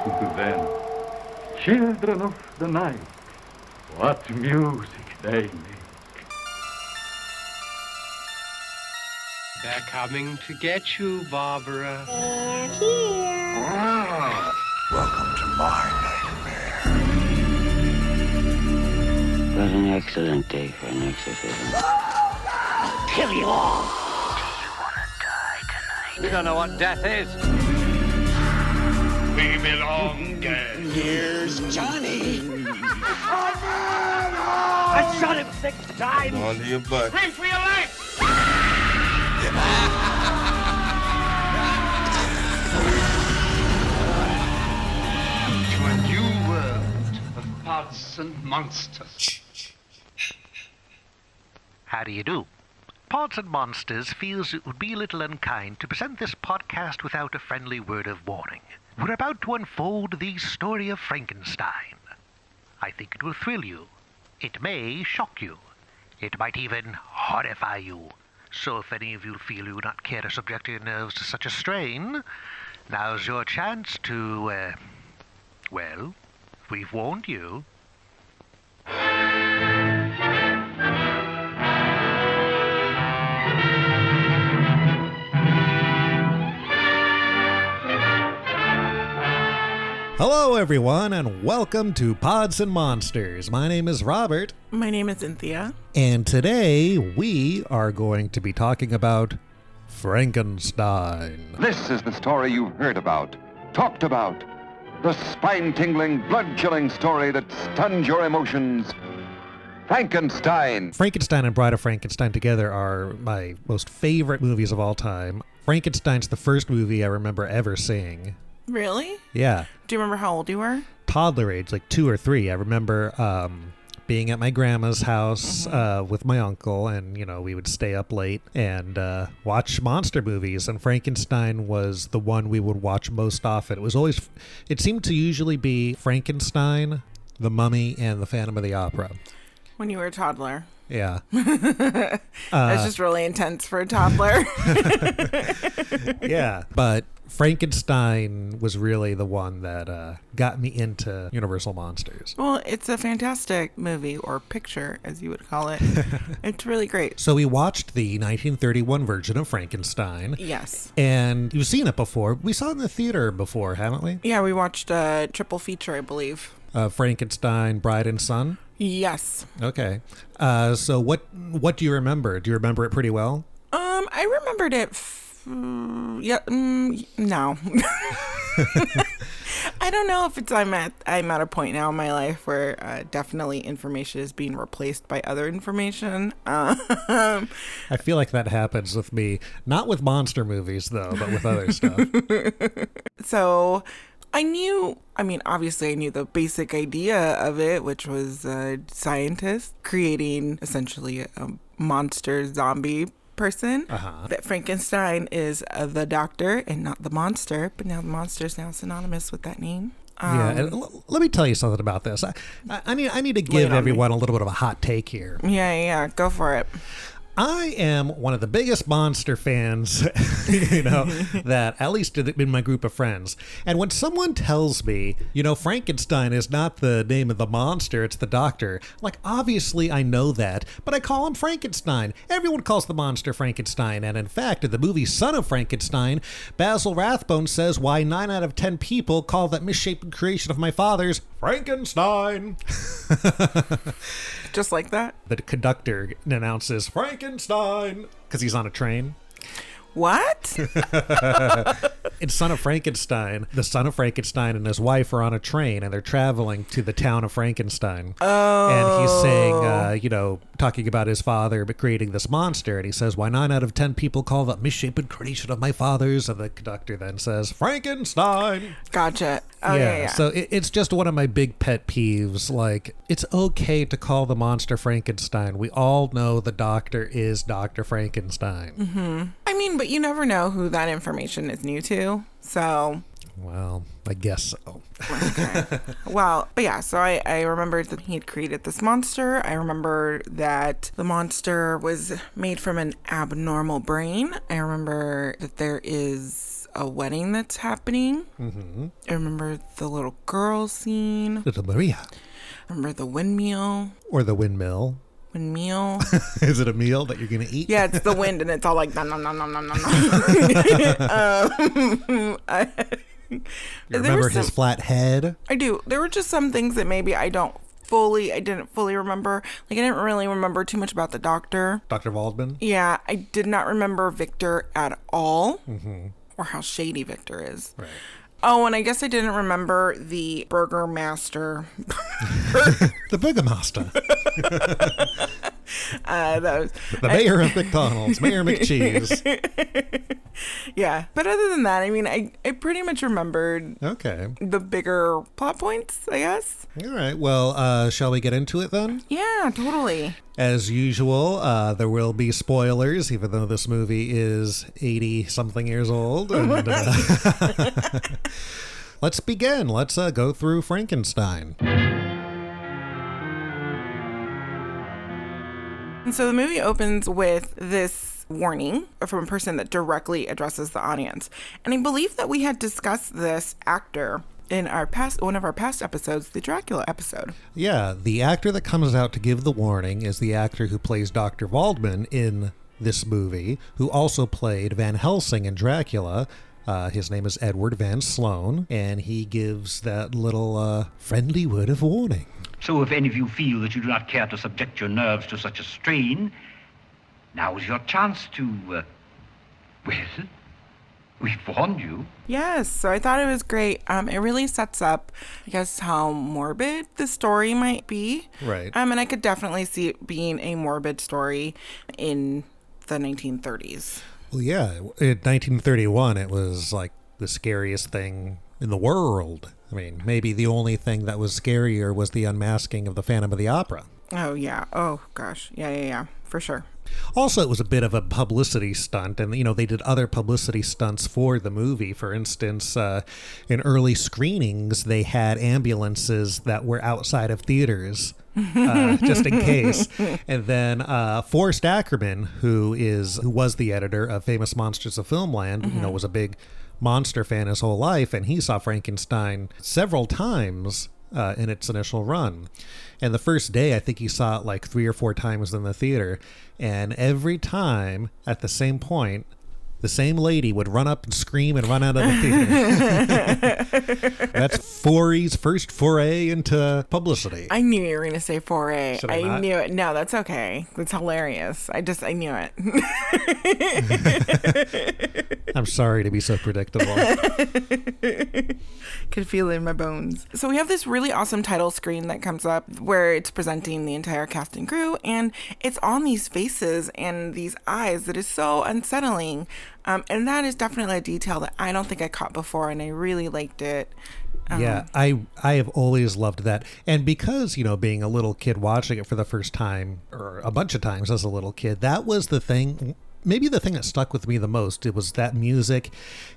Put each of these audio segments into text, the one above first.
Then, children of the night, what music they make. They're coming to get you, Barbara. They're here. Welcome to my nightmare. What an excellent day for an exorcism. Kill you all. You wanna die tonight? You don't know what death is. We belong dead. Here's Johnny. I shot him 6 times. On to your butt. Reach for your legs. To a new world of pods and monsters. How do you do? Pods and Monsters feels it would be a little unkind to present this podcast without a friendly word of warning. We're about to unfold the story of Frankenstein. I think it will thrill you. It may shock you. It might even horrify you. So if any of you feel you would not care to subject your nerves to such a strain, now's your chance to, well, we've warned you. Hello, everyone, and welcome to Pods and Monsters. My name is Robert. My name is Cynthia. And today we are going to be talking about Frankenstein. This is the story you've heard about, talked about. The spine-tingling, blood-chilling story that stuns your emotions. Frankenstein. Frankenstein and Bride of Frankenstein together are my most favorite movies of all time. Frankenstein's the first movie I remember ever seeing. Really? Yeah. Do you remember how old you were? Toddler age, like 2 or 3. I remember being at my grandma's house with my uncle, and, you know, we would stay up late and watch monster movies, and Frankenstein was the one we would watch most often. It seemed to usually be Frankenstein, The Mummy, and The Phantom of the Opera. When you were a toddler. Yeah. That's just really intense for a toddler. Yeah, but Frankenstein was really the one that got me into Universal Monsters. Well, it's a fantastic movie, or picture, as you would call it. It's really great. So we watched the 1931 version of Frankenstein. Yes. And you've seen it before. We saw it in the theater before, haven't we? Yeah, we watched a triple feature, I believe. Frankenstein, Bride and Son? Yes. Okay. So what do you remember? Do you remember it pretty well? I remembered it. No. I don't know if it's I'm at a point now in my life where definitely information is being replaced by other information. I feel like that happens with me, not with monster movies though, but with other stuff. So obviously I knew the basic idea of it, which was a scientist creating essentially a monster zombie person. That Frankenstein is the doctor and not the monster, but now the monster is now synonymous with that name. Yeah, and let me tell you something about this. I need to give everyone a little bit of a hot take here. Yeah, go for it. I am one of the biggest monster fans, that at least in my group of friends. And when someone tells me, Frankenstein is not the name of the monster, it's the doctor, like, obviously I know that, but I call him Frankenstein. Everyone calls the monster Frankenstein. And in fact, in the movie Son of Frankenstein, Basil Rathbone says why 9 out of 10 people call that misshapen creation of my father's Frankenstein. Just like that? The conductor announces Frankenstein because he's on a train. What? In Son of Frankenstein, the son of Frankenstein and his wife are on a train and they're traveling to the town of Frankenstein. Oh. And he's saying, talking about his father but creating this monster. And he says, why 9 out of 10 people call that misshapen creation of my father's? And the conductor then says, Frankenstein. Gotcha. Oh, yeah. So it's just one of my big pet peeves. Like, it's okay to call the monster Frankenstein. We all know the doctor is Dr. Frankenstein. Mm-hmm. But you never know who that information is new to, so... Well, I guess so. Okay. Well, but yeah, so I remember that he had created this monster. I remember that the monster was made from an abnormal brain. I remember that there is a wedding that's happening. Mm-hmm. I remember the little girl scene. Little Maria. I remember the windmeal. Or the windmill. Windmeal. Is it a meal that you're going to eat? Yeah, it's the wind, and it's all like, nom, nom, nom, nom, nom, nom. You remember his flat head? I do. There were just some things that maybe I didn't fully remember. Like, I didn't really remember too much about the doctor. Dr. Waldman? Yeah, I did not remember Victor at all. Mm-hmm. Or how shady Victor is. Right. Oh, and I guess I didn't remember the burgomaster. The burgomaster. The mayor of McDonald's, Mayor McCheese. Yeah, but other than that, I mean, I pretty much remembered the bigger plot points, I guess. All right, well, shall we get into it then? Yeah, totally. As usual, there will be spoilers, even though this movie is 80-something years old. And, let's begin. Let's go through Frankenstein. And so the movie opens with this warning from a person that directly addresses the audience. And I believe that we had discussed this actor in one of our past episodes, the Dracula episode. Yeah, the actor that comes out to give the warning is the actor who plays Dr. Waldman in this movie, who also played Van Helsing in Dracula. His name is Edward Van Sloan, and he gives that little friendly word of warning. So if any of you feel that you do not care to subject your nerves to such a strain, now is your chance to, well, we've warned you. Yes, so I thought it was great. It really sets up, I guess, how morbid the story might be. Right. And I could definitely see it being a morbid story in the 1930s. Well, yeah, in 1931, it was like the scariest thing in the world. I mean, maybe the only thing that was scarier was the unmasking of the Phantom of the Opera. Oh, yeah. Oh, gosh. Yeah, for sure. Also, it was a bit of a publicity stunt, and, they did other publicity stunts for the movie. For instance, in early screenings, they had ambulances that were outside of theaters, just in case. And then Forrest Ackerman, who was the editor of Famous Monsters of Filmland, was a big monster fan his whole life, and he saw Frankenstein several times in its initial run. And the first day, I think he saw it like 3 or 4 times in the theater. And every time, at the same point, the same lady would run up and scream and run out of the theater. That's Forey's first foray into publicity. I knew you were going to say foray. Should I not? Knew it. No, that's okay. That's hilarious. I knew it. I'm sorry to be so predictable. Could feel it in my bones. So we have this really awesome title screen that comes up where it's presenting the entire cast and crew, and it's on these faces and these eyes that is so unsettling. And that is definitely a detail that I don't think I caught before, and I really liked it. Yeah, I have always loved that. And because, being a little kid watching it for the first time, or a bunch of times as a little kid, that was the thing, maybe the thing that stuck with me the most. It was that music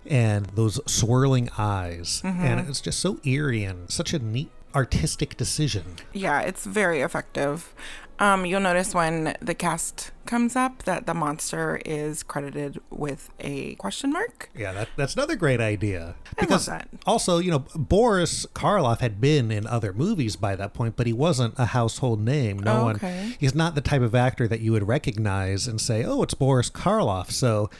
and those swirling eyes. Mm-hmm. And it's just so eerie and such a neat artistic decision. Yeah, it's very effective. You'll notice when the cast comes up that the monster is credited with a question mark. Yeah, that's another great idea. Because I love that. Also, Boris Karloff had been in other movies by that point, but he wasn't a household name. He's not the type of actor that you would recognize and say, oh, it's Boris Karloff. So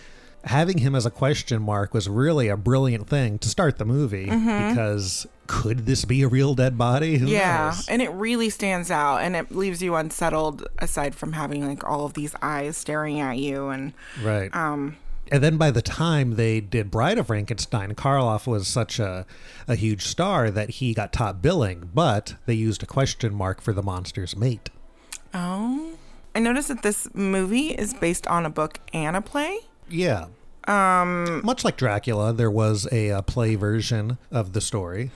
having him as a question mark was really a brilliant thing to start the movie, because could this be a real dead body? Who knows? And it really stands out, and it leaves you unsettled aside from having like all of these eyes staring at you. And right. And then by the time they did Bride of Frankenstein, Karloff was such a huge star that he got top billing, but they used a question mark for the monster's mate. Oh. I noticed that this movie is based on a book and a play. Yeah. Much like Dracula, there was a play version of the story.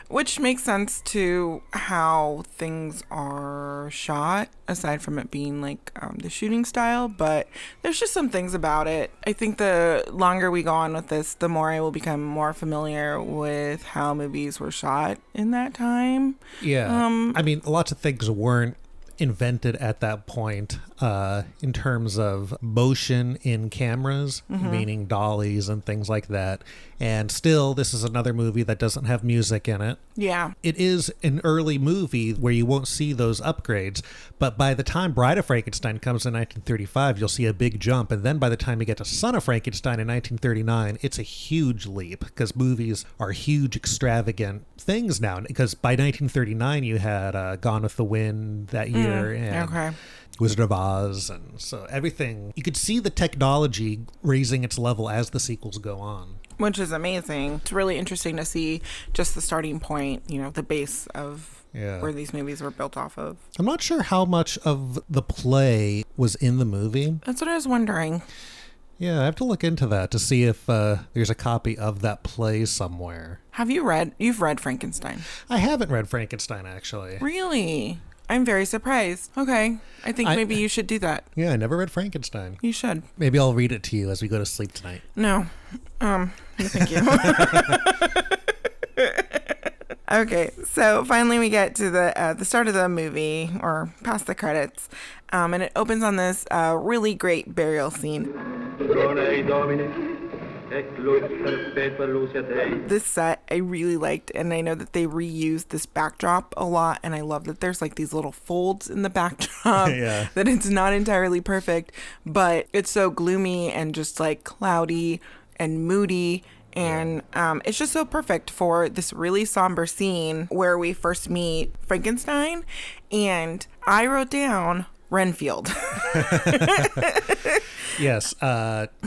Which makes sense to how things are shot, aside from it being like the shooting style. But there's just some things about it. I think the longer we go on with this, the more I will become more familiar with how movies were shot in that time. Yeah. I mean, lots of things weren't invented at that point in terms of motion in cameras, meaning dollies and things like that. And still, this is another movie that doesn't have music in it. Yeah. It is an early movie where you won't see those upgrades, but by the time Bride of Frankenstein comes in 1935, you'll see a big jump. And then by the time you get to Son of Frankenstein in 1939, it's a huge leap because movies are huge, extravagant things now. Because by 1939, you had Gone with the Wind that year. And Wizard of Oz. And so everything, you could see the technology raising its level as the sequels go on. Which is amazing. It's really interesting to see just the starting point, you know, the base of where these movies were built off of. I'm not sure how much of the play was in the movie. That's what I was wondering. Yeah, I have to look into that to see if there's a copy of that play somewhere. You've read Frankenstein? I haven't read Frankenstein, actually. Really? I'm very surprised. Okay. I think maybe you should do that. Yeah, I never read Frankenstein. You should. Maybe I'll read it to you as we go to sleep tonight. No. Thank you. Okay, so finally we get to the start of the movie, or past the credits, and it opens on this really great burial scene. This set I really liked, and I know that they reused this backdrop a lot, and I love that there's like these little folds in the backdrop. That it's not entirely perfect, but it's so gloomy and just like cloudy and moody. And it's just so perfect for this really somber scene where we first meet Frankenstein. And I wrote down Renfield. Yes.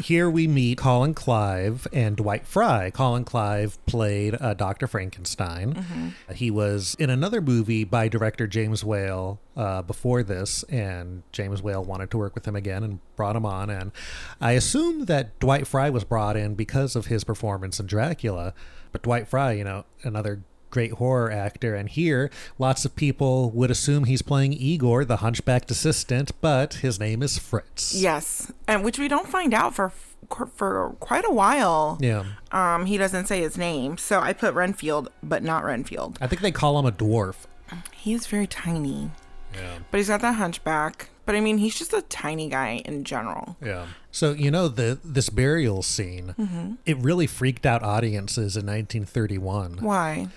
Here we meet Colin Clive and Dwight Fry. Colin Clive played Dr. Frankenstein. He was in another movie by director James Whale before this, and James Whale wanted to work with him again and brought him on. And I assume that Dwight Fry was brought in because of his performance in Dracula. But Dwight Fry, you know, another great horror actor, and here lots of people would assume he's playing Igor, the hunchbacked assistant, but his name is Fritz. Yes, and which we don't find out for quite a while. Yeah. He doesn't say his name, so I put Renfield, but not Renfield. I think they call him a dwarf. He's very tiny. Yeah. But he's got that hunchback. But I mean, he's just a tiny guy in general. Yeah. So, you know, this burial scene, it really freaked out audiences in 1931. Why?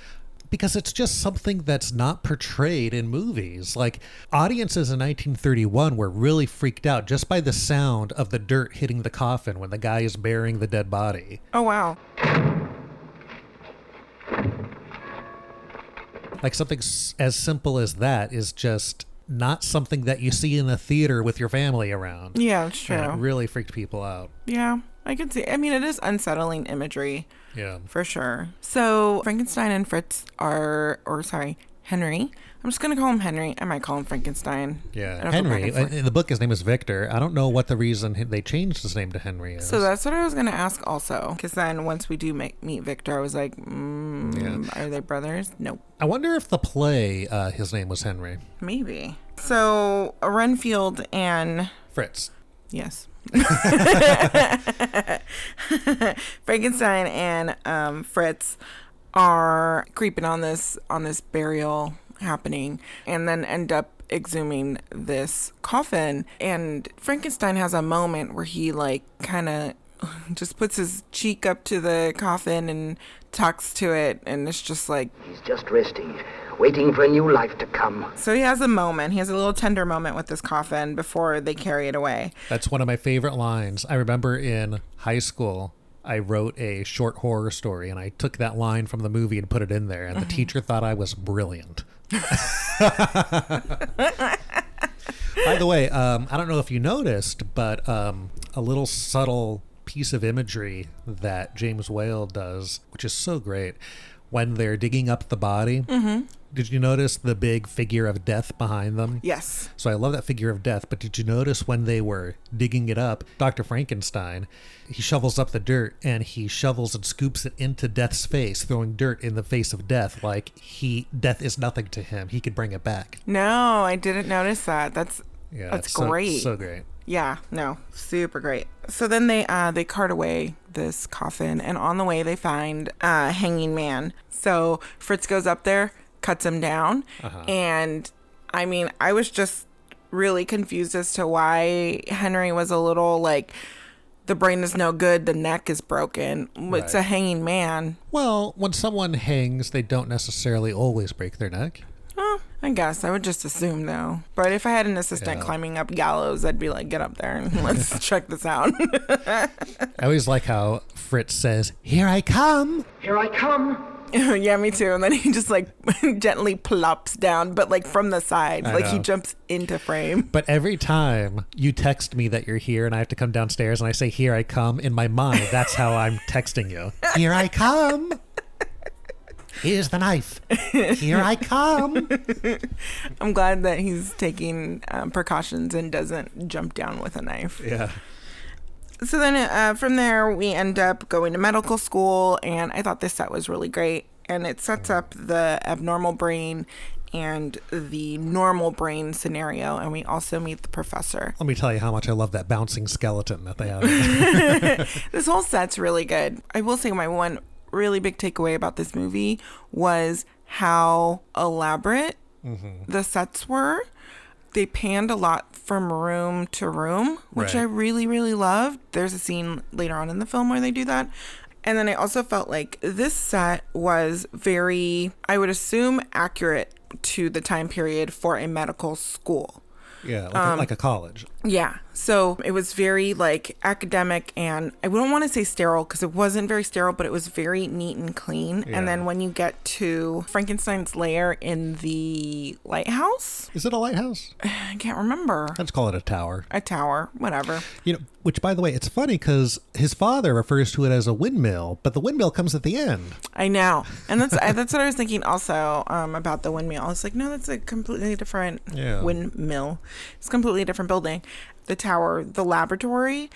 Because it's just something that's not portrayed in movies. Like, audiences in 1931 were really freaked out just by the sound of the dirt hitting the coffin when the guy is burying the dead body. Oh, wow. Like, something as simple as that is just not something that you see in a theater with your family around. Yeah, it's true. And it really freaked people out. Yeah, I can see. I mean, it is unsettling imagery. Yeah. For sure. So Frankenstein and Fritz Henry. I'm just going to call him Henry. I might call him Frankenstein. Yeah, Henry. In the book, his name is Victor. I don't know what the reason they changed his name to Henry is. So that's what I was going to ask also. Because then once we do meet Victor, I was like, are they brothers? Nope. I wonder if the play, his name was Henry. Maybe. So Renfield and... Fritz. Yes. Frankenstein and Fritz are creeping on this burial happening, and then end up exhuming this coffin. And Frankenstein has a moment where he like kind of just puts his cheek up to the coffin and talks to it, and it's just like he's just resting, waiting for a new life to come. So he has a little tender moment with this coffin before they carry it away. That's one of my favorite lines. I remember in high school, I wrote a short horror story, and I took that line from the movie and put it in there, and the teacher thought I was brilliant. By the way, I don't know if you noticed, but a little subtle piece of imagery that James Whale does, which is so great, when they're digging up the body. Did you notice the big figure of death behind them? Yes. So I love that figure of death, but did you notice when they were digging it up, Dr. Frankenstein, he shovels up the dirt and he shovels and scoops it into Death's face, throwing dirt in the face of Death like death is nothing to him. He could bring it back. No, I didn't notice that. That's great. So great. Yeah, no, super great. So then they cart away this coffin, and on the way they find a hanging man. So Fritz goes up there, cuts him down, and I mean, I was just really confused as to why Henry was a little like, the brain is no good, the neck is broken. It's a hanging man. Well, when someone hangs, they don't necessarily always break their neck. Oh, I guess. I would just assume, though. But if I had an assistant climbing up gallows, I'd be like, get up there and let's check this out. I always like how Fritz says, "Here I come." Here I come. Yeah, me too. And then he just like gently plops down, but like from the side. Like he jumps into frame. But every time you text me that you're here and I have to come downstairs and I say, "Here I come," in my mind, that's how I'm texting you. Here I come. Here's the knife. Here I come. I'm glad that he's taking precautions and doesn't jump down with a knife. Yeah. So then from there, we end up going to medical school, and I thought this set was really great. And it sets up the abnormal brain and the normal brain scenario, and we also meet the professor. Let me tell you how much I love that bouncing skeleton that they have. This whole set's really good. I will say my one really big takeaway about this movie was how elaborate the sets were. They panned a lot from room to room, which I really, really loved. There's a scene later on in the film where they do that. And then I also felt like this set was very, I would assume, accurate to the time period for a medical school. Yeah, like a college. Yeah. So it was very like academic, and I don't want to say sterile because it wasn't very sterile, but it was very neat and clean. Yeah. And then when you get to Frankenstein's lair in the lighthouse. Is it a lighthouse? I can't remember. Let's call it a tower. A tower, whatever. You know, which by the way, it's funny because his father refers to it as a windmill, but the windmill comes at the end. I know. And that's what I was thinking also about the windmill. I was like, no, that's a completely different windmill. It's a completely different building. The tower, the laboratory,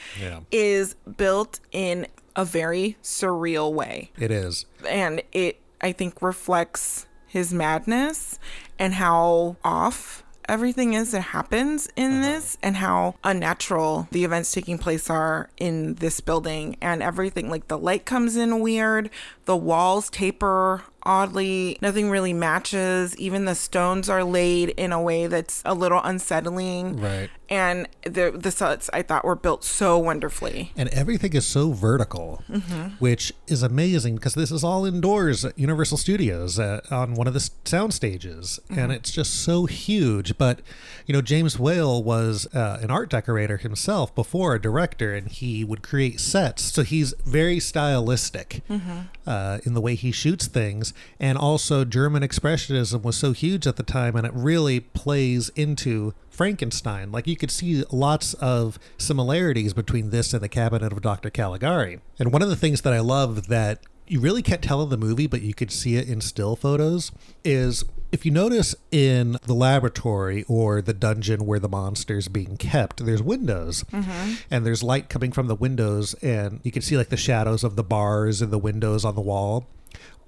is built in a very surreal way. It is. And it, I think, reflects his madness and how off everything is that happens in this, and how unnatural the events taking place are in this building, and everything. Like the light comes in weird, the walls taper oddly, nothing really matches. Even the stones are laid in a way that's a little unsettling. Right. And the sets I thought were built so wonderfully. And everything is so vertical, which is amazing because this is all indoors at Universal Studios on one of the sound stages. And it's just so huge. But, you know, James Whale was an art decorator himself before a director, and he would create sets. So he's very stylistic in the way he shoots things. And also German Expressionism was so huge at the time, and it really plays into Frankenstein. Like you could see lots of similarities between this and the Cabinet of Dr. Caligari. And one of the things that I love that you really can't tell in the movie, but you could see it in still photos, is if you notice in the laboratory or the dungeon where the monster's being kept, there's windows and there's light coming from the windows, and you can see like the shadows of the bars and the windows on the wall.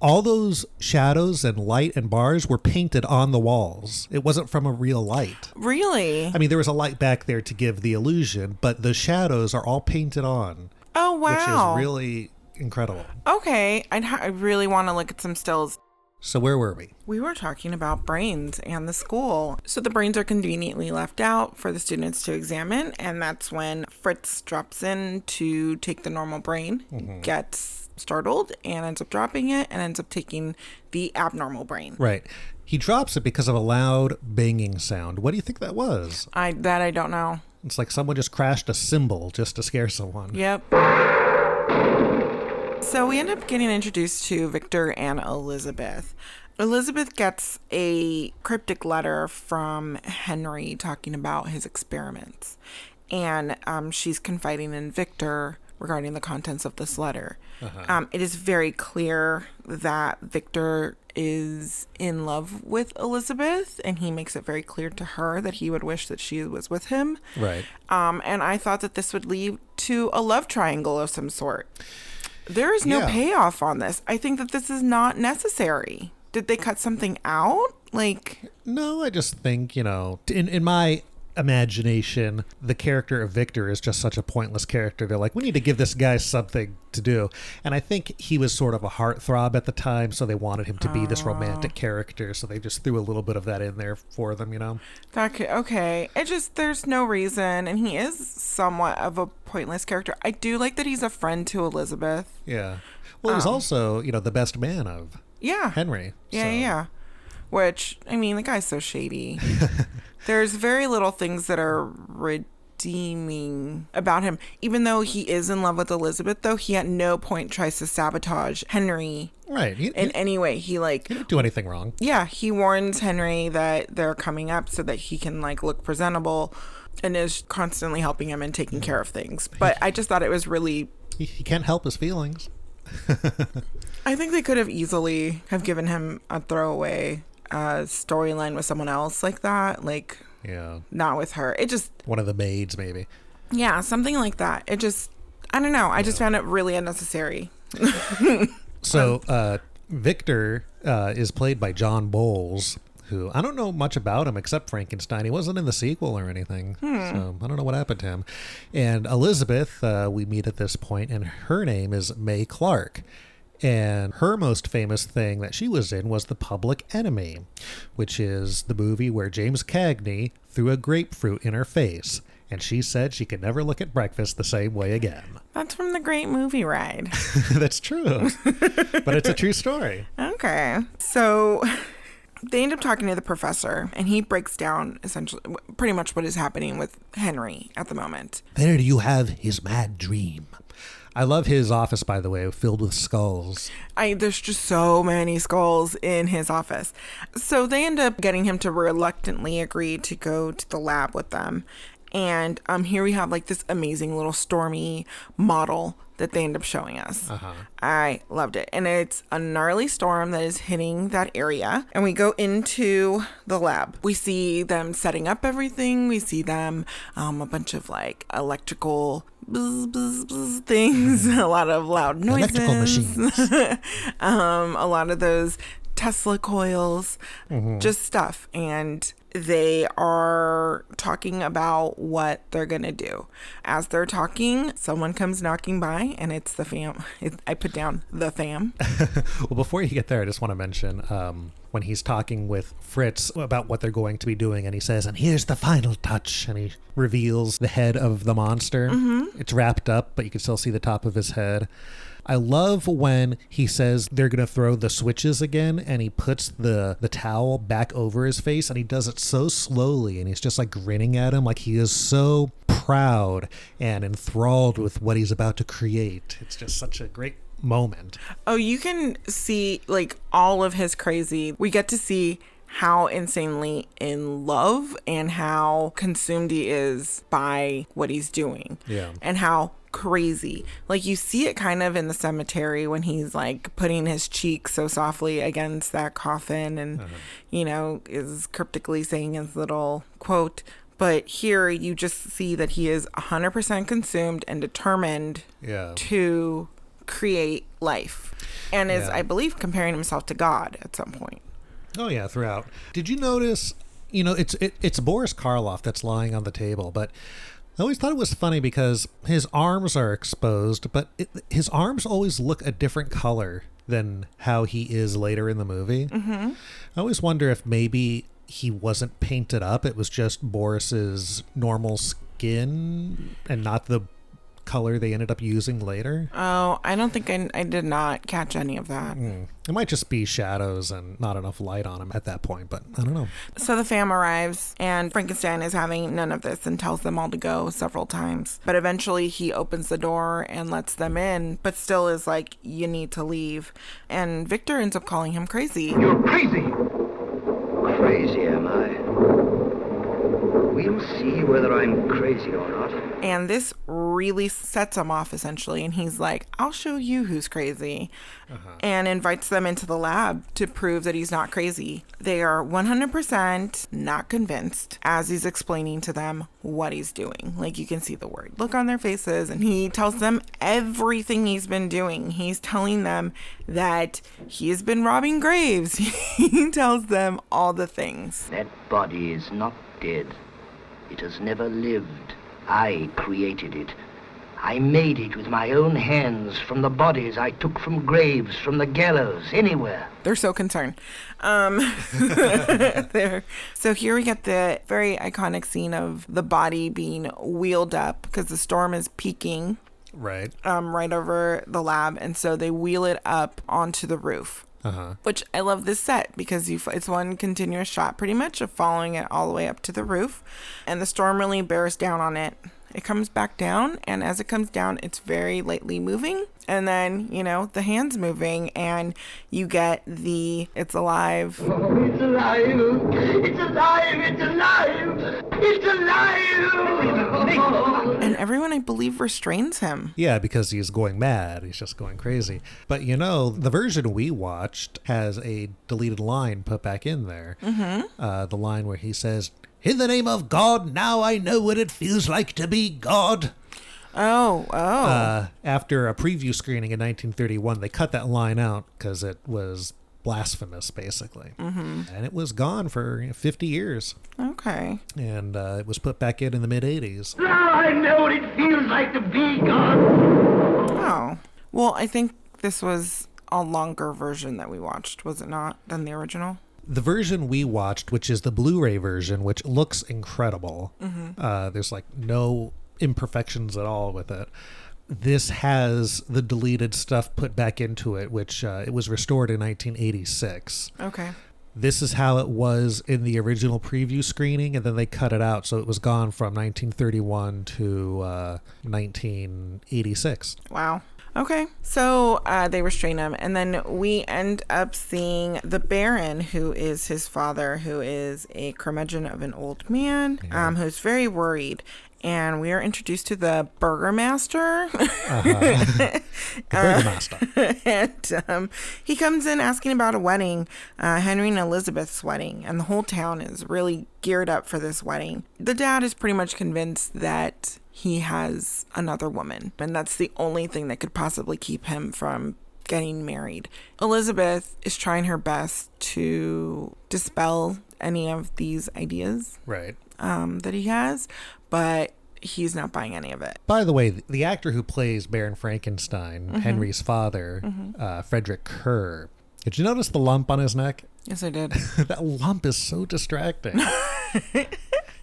All those shadows and light and bars were painted on the walls. It wasn't from a real light. Really? I mean, there was a light back there to give the illusion, but the shadows are all painted on. Oh, wow. Which is really incredible. Okay. I really want to look at some stills. So where were we? We were talking about brains and the school. So the brains are conveniently left out for the students to examine, and that's when Fritz drops in to take the normal brain, gets startled and ends up dropping it and ends up taking the abnormal brain. Right. He drops it because of a loud banging sound. What do you think that was? I don't know. It's like someone just crashed a cymbal just to scare someone. Yep. So we end up getting introduced to Victor and Elizabeth. Elizabeth gets a cryptic letter from Henry talking about his experiments. And she's confiding in Victor regarding the contents of this letter. It is very clear that Victor is in love with Elizabeth, and he makes it very clear to her that he would wish that she was with him. Right. And I thought that this would lead to a love triangle of some sort. There is no payoff on this. I think that this is not necessary. Did they cut something out? Like, no, I just think, you know, in my imagination, the character of Victor is just such a pointless character. They're like, we need to give this guy something to do. And I think he was sort of a heartthrob at the time, so they wanted him to be this romantic character, so they just threw a little bit of that in there for them, you know? Okay. It just, there's no reason, and he is somewhat of a pointless character. I do like that he's a friend to Elizabeth. Yeah. Well, he's also, you know, the best man of Henry. Yeah. Which, I mean, the guy's so shady. There's very little things that are redeeming about him. Even though he is in love with Elizabeth, though, he at no point tries to sabotage Henry. Right. In any way. He didn't do anything wrong. Yeah. He warns Henry that they're coming up so that he can, like, look presentable, and is constantly helping him and taking care of things. But I just thought it was really... He can't help his feelings. I think they could have easily have given him a throwaway storyline with someone else like that. Like, not with her. It just... One of the maids, maybe. Yeah, something like that. It just... I don't know. I just found it really unnecessary. So, Victor is played by John Bowles, who I don't know much about him except Frankenstein. He wasn't in the sequel or anything, so I don't know what happened to him. And Elizabeth, we meet at this point, and her name is May Clark. And her most famous thing that she was in was The Public Enemy, which is the movie where James Cagney threw a grapefruit in her face, and she said she could never look at breakfast the same way again. That's from The Great Movie Ride. That's true. But it's a true story. Okay. So... They end up talking to the professor, and he breaks down essentially pretty much what is happening with Henry at the moment. There you have his mad dream. I love his office, by the way, filled with skulls. There's just so many skulls in his office. So they end up getting him to reluctantly agree to go to the lab with them. And here we have like this amazing little Stormy model that they end up showing us. I loved it. And it's a gnarly storm that is hitting that area. And we go into the lab. We see them setting up everything. We see them, a bunch of like electrical buzz, buzz, buzz things, a lot of loud noises. Electrical machines. A lot of those Tesla coils, just stuff. And they are talking about what they're going to do. As they're talking, someone comes knocking by, and it's the fam. I put down the fam. Well, before you get there, I just want to mention when he's talking with Fritz about what they're going to be doing, and he says, and here's the final touch, and he reveals the head of the monster. It's wrapped up, but you can still see the top of his head. I love when he says they're going to throw the switches again, and he puts the towel back over his face, and he does it so slowly, and he's just like grinning at him like he is so proud and enthralled with what he's about to create. It's just such a great moment. Oh, you can see like all of his crazy. We get to see how insanely in love and how consumed he is by what he's doing. Yeah. And how crazy. Like you see it kind of in the cemetery when he's like putting his cheek so softly against that coffin and, you know, is cryptically saying his little quote. But here you just see that he is 100% consumed and determined to create life. And is, I believe, comparing himself to God at some point. Oh, yeah, throughout. Did you notice, you know, it's Boris Karloff that's lying on the table, but I always thought it was funny because his arms are exposed, but his arms always look a different color than how he is later in the movie. I always wonder if maybe he wasn't painted up. It was just Boris's normal skin and not the color they ended up using later. Oh, I don't think I did not catch any of that. It might just be shadows and not enough light on him at that point, but I don't know. So the fam arrives, and Frankenstein is having none of this and tells them all to go several times. But eventually he opens the door and lets them in, but still is like, you need to leave. And Victor ends up calling him crazy. You're crazy! Crazy, am I? We'll see whether I'm crazy or not. And this really sets him off, essentially. And he's like, I'll show you who's crazy. And invites them into the lab to prove that he's not crazy. They are 100% not convinced as he's explaining to them what he's doing. Like, you can see the word look on their faces. And he tells them everything he's been doing. He's telling them that he has been robbing graves. He tells them all the things. That body is not dead. It has never lived. I created it. I made it with my own hands from the bodies I took from graves, from the gallows, anywhere. They're so concerned. So here we get the very iconic scene of the body being wheeled up because the storm is peaking. Right. Right over the lab. And so they wheel it up onto the roof. Which I love this set because it's one continuous shot pretty much of following it all the way up to the roof. And the storm really bears down on it. It comes back down, and as it comes down, it's very lightly moving. And then, the hands moving, and you get it's alive. Oh, it's alive! It's alive! It's alive! It's alive! And everyone, I believe, restrains him. Yeah, because he's going mad. He's just going crazy. But, the version we watched has a deleted line put back in there. The line where he says, "In the name of God, now I know what it feels like to be God." Oh. After a preview screening in 1931, they cut that line out because it was blasphemous, basically. And it was gone for 50 years. Okay. And it was put back in the mid-'80s. Now I know what it feels like to be God. Oh. Well, I think this was a longer version that we watched, was it not, than the original? The version we watched, which is the Blu-ray version, which looks incredible. There's no imperfections at all with it. This has the deleted stuff put back into it, which it was restored in 1986. Okay. This is how it was in the original preview screening, and then they cut it out, so it was gone from 1931 to 1986. Wow. Okay, so they restrain him, and then we end up seeing the Baron, who is his father, who is a curmudgeon of an old man, who's very worried. And we are introduced to the burgomaster. The burgomaster. And he comes in asking about a wedding, Henry and Elizabeth's wedding, and the whole town is really geared up for this wedding. The dad is pretty much convinced that he has another woman, and that's the only thing that could possibly keep him from getting married. Elizabeth is trying her best to dispel any of these ideas that he has, but he's not buying any of it. By the way, the actor who plays Baron Frankenstein, Henry's father, Frederick Kerr, did you notice the lump on his neck? Yes, I did. That lump is so distracting.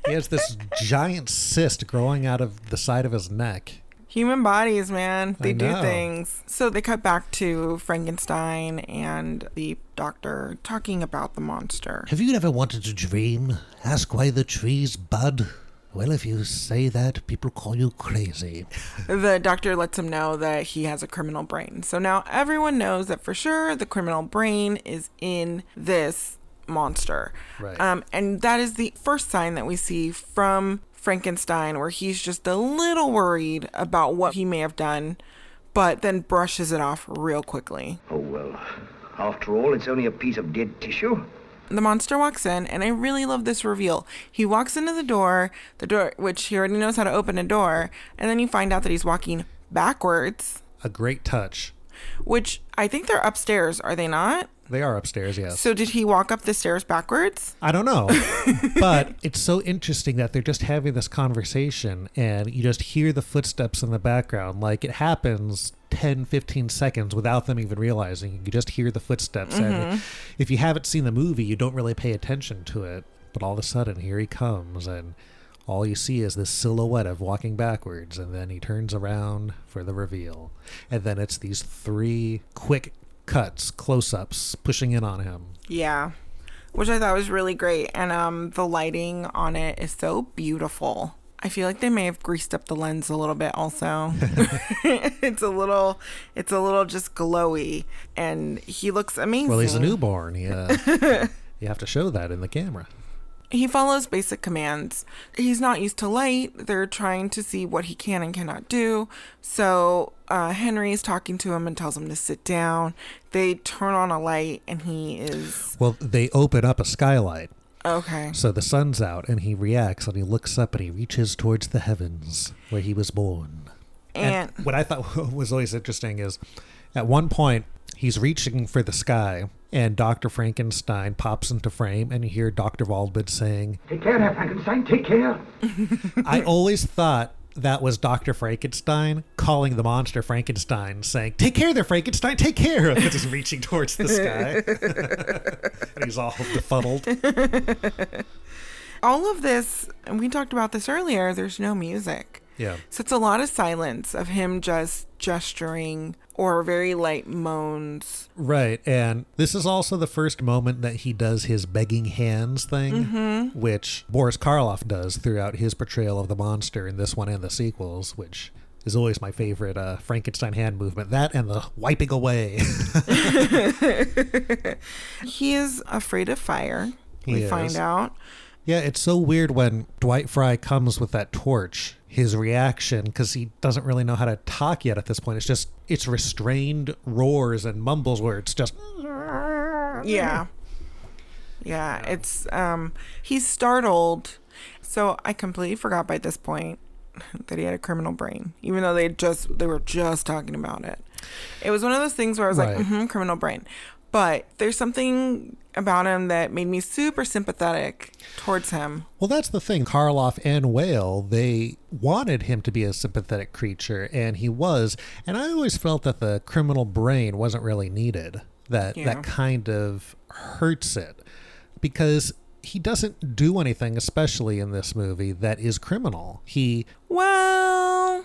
He has this giant cyst growing out of the side of his neck. Human bodies, man. They do things. So they cut back to Frankenstein and the doctor talking about the monster. Have you ever wanted to dream? Ask why the trees bud. Well, if you say that, people call you crazy. The doctor lets him know that he has a criminal brain. So now everyone knows that for sure the criminal brain is in this monster. Right. And that is the first sign that we see from Frankenstein, where he's just a little worried about what he may have done, but then brushes it off real quickly. Oh, well, after all, it's only a piece of dead tissue. The monster walks in, and I really love this reveal. He walks into the door, which he already knows how to open a door, and then you find out that he's walking backwards. A great touch. Which I think they're upstairs, are they not? They are upstairs, yes. So did he walk up the stairs backwards? I don't know. But it's so interesting that they're just having this conversation and you just hear the footsteps in the background. Like it happens 10, 15 seconds without them even realizing. You just hear the footsteps. And if you haven't seen the movie, you don't really pay attention to it. But all of a sudden, here he comes and all you see is this silhouette of walking backwards. And then he turns around for the reveal. And then it's these 3 quick cuts, close-ups, pushing in on him. Yeah, which I thought was really great. And the lighting on it is so beautiful. I feel like they may have greased up the lens a little bit also. It's a little just glowy, and he looks amazing. Well, he's a newborn. You have to show that in the camera. He follows basic commands. He's not used to light. They're trying to see what he can and cannot do. So Henry's talking to him and tells him to sit down. They turn on a light and he is... Well, they open up a skylight. Okay. So the sun's out and he reacts and he looks up and he reaches towards the heavens where he was born. And what I thought was always interesting is at one point he's reaching for the sky and Dr. Frankenstein pops into frame, and you hear Dr. Waldman saying, Take care there, Frankenstein, take care. I always thought that was Dr. Frankenstein calling the monster Frankenstein, saying, take care there, Frankenstein, take care. And just reaching towards the sky. And he's all befuddled. All of this, and we talked about this earlier, there's no music. Yeah. So it's a lot of silence of him just gesturing or very light moans. Right. And this is also the first moment that he does his begging hands thing, which Boris Karloff does throughout his portrayal of the monster in this one and the sequels, which is always my favorite Frankenstein hand movement. That and the wiping away. He is afraid of fire, we find out. Yeah, it's so weird when Dwight Fry comes with that torch, his reaction, because he doesn't really know how to talk yet at this point. It's restrained roars and mumbles where it's just... Yeah. Yeah, it's, he's startled. So I completely forgot by this point that he had a criminal brain, even though they were just talking about it. It was one of those things where I was like, criminal brain. But there's something about him that made me super sympathetic towards him. Well, that's the thing. Karloff and Whale, they wanted him to be a sympathetic creature, and he was. And I always felt that the criminal brain wasn't really needed. That kind of hurts it. Because he doesn't do anything, especially in this movie, that is criminal. He does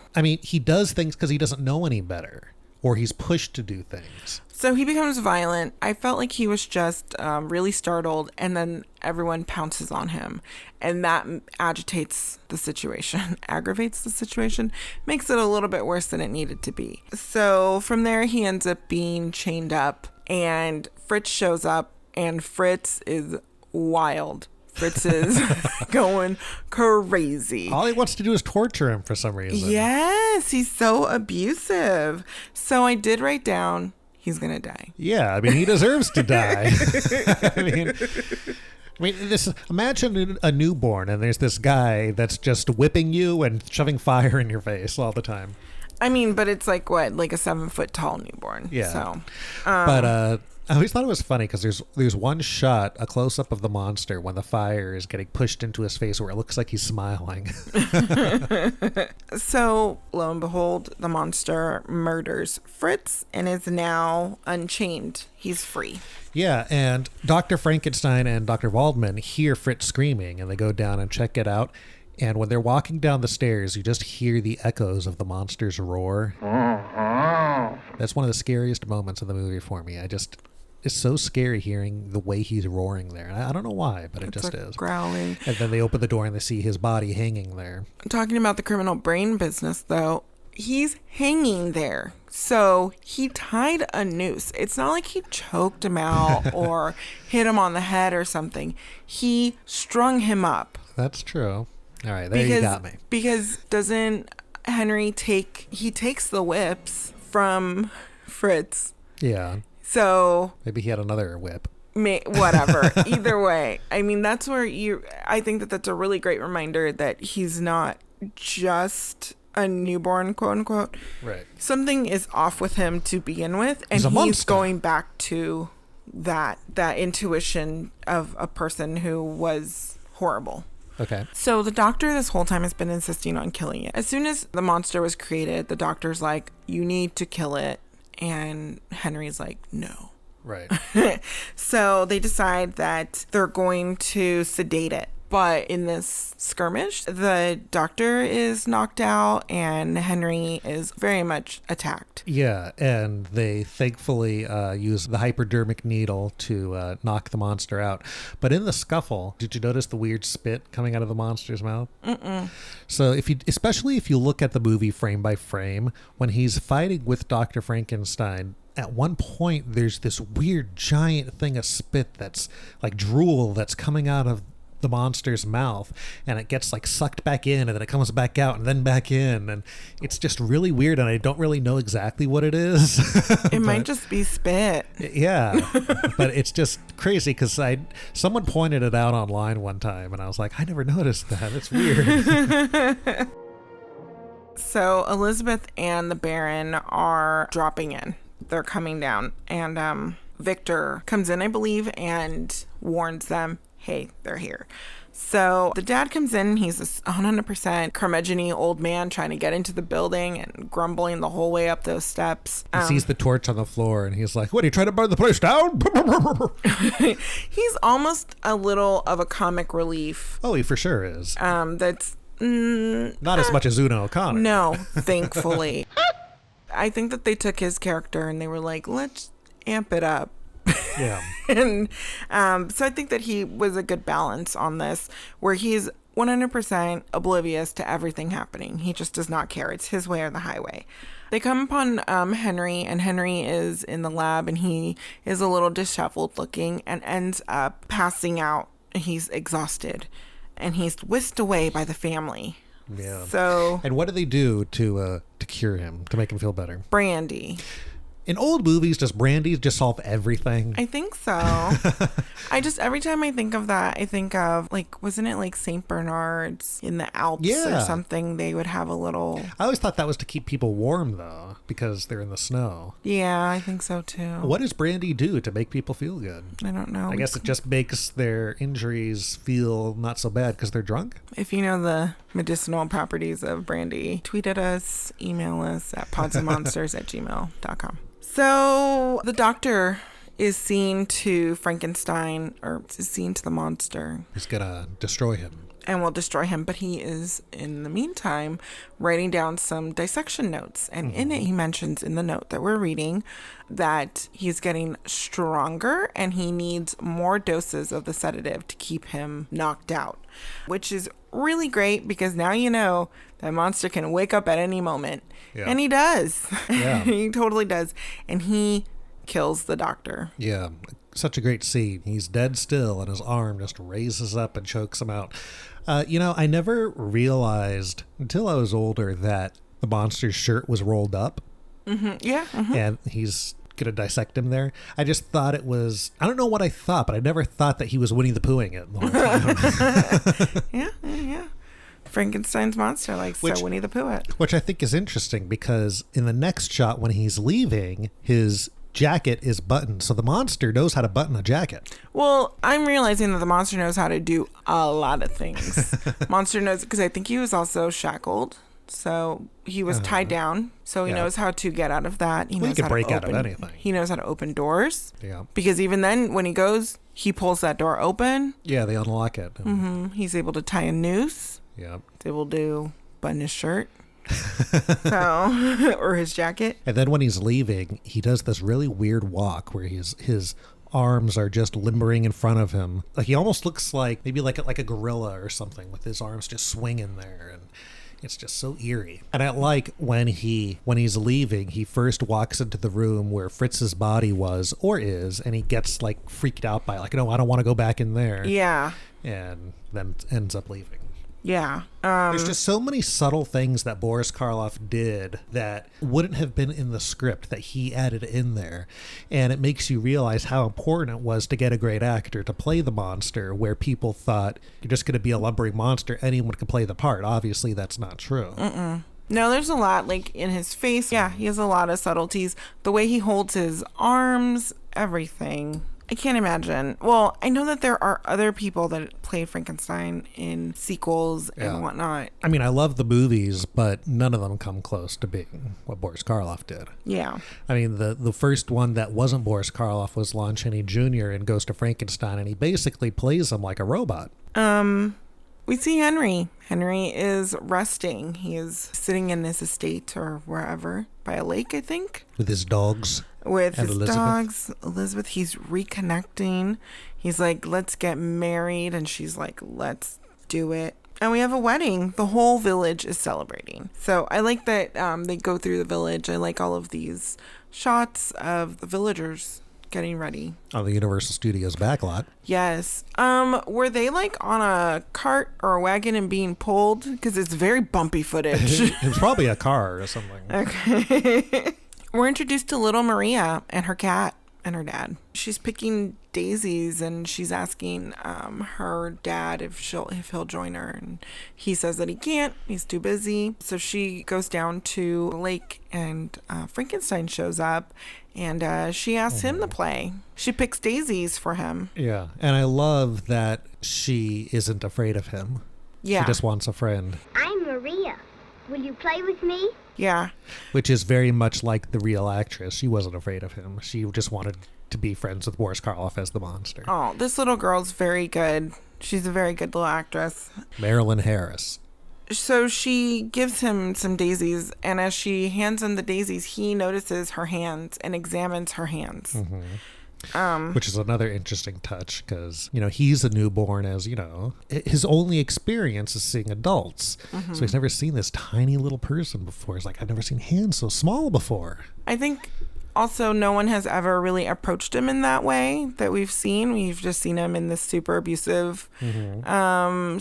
things because he doesn't know any better. Or he's pushed to do things. So he becomes violent. I felt like he was just really startled, and then everyone pounces on him. And that agitates the situation, aggravates the situation, makes it a little bit worse than it needed to be. So from there, he ends up being chained up, and Fritz shows up, and Fritz is wild. Fritz is going crazy. All he wants to do is torture him for some reason. Yes, he's so abusive. So I did write down, he's going to die. Yeah, I mean, he deserves to die. Imagine a newborn and there's this guy that's just whipping you and shoving fire in your face all the time. I mean, but it's like what, like a 7-foot tall newborn. Yeah. So, but I always thought it was funny because there's one shot, a close up of the monster when the fire is getting pushed into his face where it looks like he's smiling. So lo and behold, the monster murders Fritz and is now unchained. He's free. Yeah, and Dr. Frankenstein and Dr. Waldman hear Fritz screaming, and they go down and check it out. And when they're walking down the stairs, you just hear the echoes of the monster's roar. That's one of the scariest moments of the movie for me. It's so scary hearing the way he's roaring there. And I don't know why, but it just is. Growling. And then they open the door and they see his body hanging there. Talking about the criminal brain business, though, he's hanging there. So he tied a noose. It's not like he choked him out or hit him on the head or something. He strung him up. That's true. All right, you got me. Because doesn't Henry takes the whips from Fritz. Yeah. So maybe he had another whip. Whatever. Either way. I mean, that's where I think that's a really great reminder that he's not just a newborn, quote unquote. Right. Something is off with him to begin with, and he's going back to that intuition of a person who was horrible. Okay. So the doctor this whole time has been insisting on killing it. As soon as the monster was created, the doctor's like, you need to kill it. And Henry's like, no. Right. So they decide that they're going to sedate it. But in this skirmish, the doctor is knocked out and Henry is very much attacked. Yeah, and they thankfully use the hypodermic needle to knock the monster out. But in the scuffle, did you notice the weird spit coming out of the monster's mouth? Mm-mm. So especially if you look at the movie frame by frame, when he's fighting with Dr. Frankenstein, at one point there's this weird giant thing of spit that's like drool that's coming out of the monster's mouth, and it gets like sucked back in, and then it comes back out and then back in, and it's just really weird, and I don't really know exactly what it is. It might just be spit. Yeah. But it's just crazy because someone pointed it out online one time and I was like, I never noticed that. It's weird. So Elizabeth and the Baron are dropping in. They're coming down, and Victor comes in, I believe, and warns them, hey, they're here. So the dad comes in. He's a 100% curmudgeon-y old man trying to get into the building and grumbling the whole way up those steps. He sees the torch on the floor and he's like, what, are you trying to burn the place down? He's almost a little of a comic relief. Oh, he for sure is. That's... not as much as Una O'Connor. No, thankfully. I think that they took his character and they were like, let's amp it up. Yeah. And so I think that he was a good balance on this, where he's 100% oblivious to everything happening. He just does not care. It's his way or the highway. They come upon Henry, and Henry is in the lab, and he is a little disheveled looking and ends up passing out. He's exhausted, and he's whisked away by the family. Yeah. So. And what do they do to cure him, to make him feel better? Brandy. In old movies, does brandy just solve everything? I think so. Every time I think of that, I think of, like, wasn't it like St. Bernard's in the Alps or something? They would have a little... I always thought that was to keep people warm, though, because they're in the snow. Yeah, I think so, too. What does brandy do to make people feel good? I don't know. I guess it just makes their injuries feel not so bad because they're drunk? If you know the medicinal properties of brandy, tweet at us, email us at podsandmonsters@gmail.com. So the doctor is seen to Frankenstein, or is seen to the monster. He's gonna destroy him. And will destroy him, but he is, in the meantime, writing down some dissection notes. And in it, he mentions in the note that we're reading that he's getting stronger and he needs more doses of the sedative to keep him knocked out, which is really great because now you know that monster can wake up at any moment. Yeah. And he does. Yeah. He totally does. And he kills the doctor. Yeah. Such a great scene. He's dead still and his arm just raises up and chokes him out. I never realized until I was older that the monster's shirt was rolled up. Mm-hmm. Yeah. Mm-hmm. And he's going to dissect him there. I just thought it was, I don't know what I thought, but I never thought that he was Winnie the Poohing it the whole time. Yeah. Frankenstein's monster likes to Winnie the Pooh it. Which I think is interesting because in the next shot when he's leaving, his jacket is buttoned, so the monster knows how to button a jacket. Well, I'm realizing that the monster knows how to do a lot of things. Monster knows, because I think he was also shackled, so he was tied down, so he knows how to get out of that. He knows can how break to out of anything. He knows how to open doors. Yeah. Because even then, when he goes, he pulls that door open. Yeah, they unlock it. Mm-hmm. He's able to tie a noose. Yeah. He's able to button his shirt. Or his jacket. And then when he's leaving, he does this really weird walk where his arms are just limbering in front of him. Like he almost looks like maybe like a gorilla or something with his arms just swinging there, and it's just so eerie. And I like when he's leaving, he first walks into the room where Fritz's body was or is, and he gets like freaked out by it, like, no, I don't want to go back in there. Yeah. And then ends up leaving. Yeah. There's just so many subtle things that Boris Karloff did that wouldn't have been in the script that he added in there. And it makes you realize how important it was to get a great actor to play the monster, where people thought you're just going to be a lumbering monster. Anyone can play the part. Obviously, that's not true. Mm-mm. No, there's a lot, like, in his face. Yeah, he has a lot of subtleties. The way he holds his arms, everything. I can't imagine. Well, I know that there are other people that play Frankenstein in sequels and whatnot. I mean, I love the movies, but none of them come close to being what Boris Karloff did. Yeah. I mean, the first one that wasn't Boris Karloff was Lon Chaney Jr. in Ghost of Frankenstein, and he basically plays him like a robot. We see Henry. Henry is resting. He is sitting in his estate or wherever by a lake, I think. With his dogs. With his dogs. Elizabeth, he's reconnecting. He's like, let's get married. And she's like, let's do it. And we have a wedding. The whole village is celebrating. So I like that they go through the village. I like all of these shots of the villagers getting ready on the Universal Studios backlot. Yes. Were they like on a cart or a wagon and being pulled? Because it's very bumpy footage. It was probably a car or something. Okay. We're introduced to little Maria and her cat and her dad. She's picking daisies, and she's asking her dad if he'll join her, and he says that he can't. He's too busy. So she goes down to the lake, and Frankenstein shows up, and she asks him to play. She picks daisies for him. Yeah, and I love that she isn't afraid of him. Yeah. She just wants a friend. I'm Maria. Will you play with me? Yeah. Which is very much like the real actress. She wasn't afraid of him. She just wanted to be friends with Boris Karloff as the monster. Oh, this little girl's very good. She's a very good little actress. Marilyn Harris. So she gives him some daisies, and as she hands him the daisies, he notices her hands and examines her hands. Which is another interesting touch because, he's a newborn as, his only experience is seeing adults. So he's never seen this tiny little person before. He's like, I've never seen hands so small before. I think also no one has ever really approached him in that way that we've seen. We've just seen him in this super abusive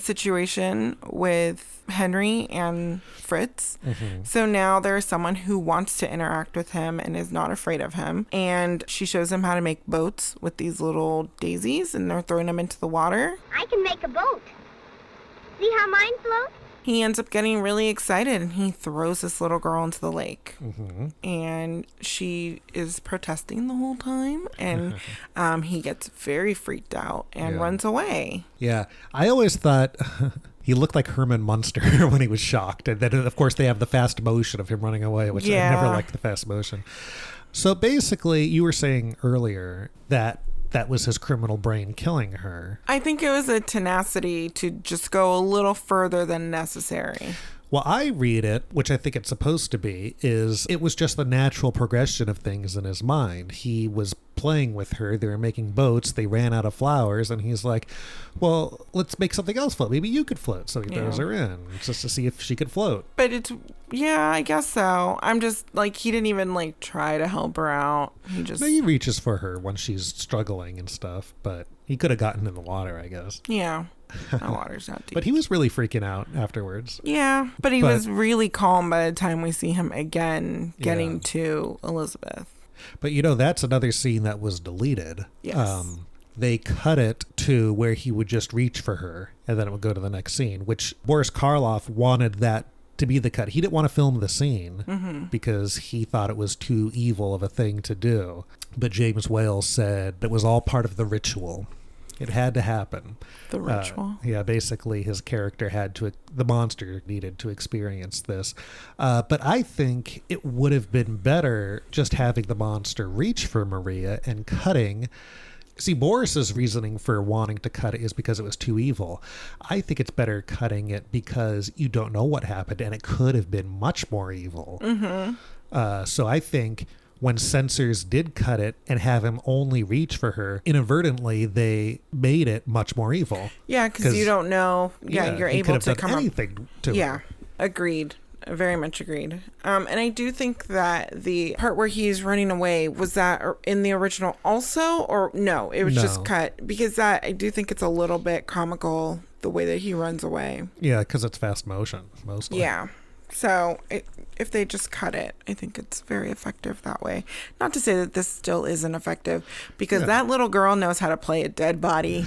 situation with Henry and Fritz. So now there's someone who wants to interact with him and is not afraid of him. And she shows him how to make boats with these little daisies, and they're throwing them into the water. I can make a boat. See how mine floats? He ends up getting really excited, and he throws this little girl into the lake. And she is protesting the whole time, and he gets very freaked out and runs away. Yeah, I always thought he looked like Herman Munster when he was shocked. And then, of course, they have the fast motion of him running away, which I never liked the fast motion. So basically, you were saying earlier that was his criminal brain killing her. I think it was a tenacity to just go a little further than necessary. Well, I read it, which I think it's supposed to be, is it was just the natural progression of things in his mind. He was playing with her. They were making boats. They ran out of flowers. And he's like, well, let's make something else float. Maybe you could float. So he throws her in just to see if she could float. But I guess so. I'm just like, he didn't even try to help her out. He reaches for her when she's struggling and stuff. But he could have gotten in the water, I guess. Yeah. That water's not deep. But he was really freaking out afterwards. Yeah, but he was really calm by the time we see him again getting to Elizabeth. But that's another scene that was deleted. Yes. They cut it to where he would just reach for her, and then it would go to the next scene, which Boris Karloff wanted that to be the cut. He didn't want to film the scene because he thought it was too evil of a thing to do. But James Whale said it was all part of the ritual. It had to happen. The ritual. Basically his character the monster needed to experience this. But I think it would have been better just having the monster reach for Maria and cutting. See, Boris's reasoning for wanting to cut it is because it was too evil. I think it's better cutting it because you don't know what happened and it could have been much more evil. So I think when censors did cut it and have him only reach for her, inadvertently they made it much more evil. Yeah, because you don't know. Yeah, you're able to come anything to her. Agreed. Very much agreed. And I do think that the part where he's running away, was that in the original also? Or no, it was just cut? Because I do think it's a little bit comical, the way that he runs away. Yeah, because it's fast motion, mostly. Yeah. So if they just cut it, I think it's very effective that way. Not to say that this still isn't effective, because that little girl knows how to play a dead body.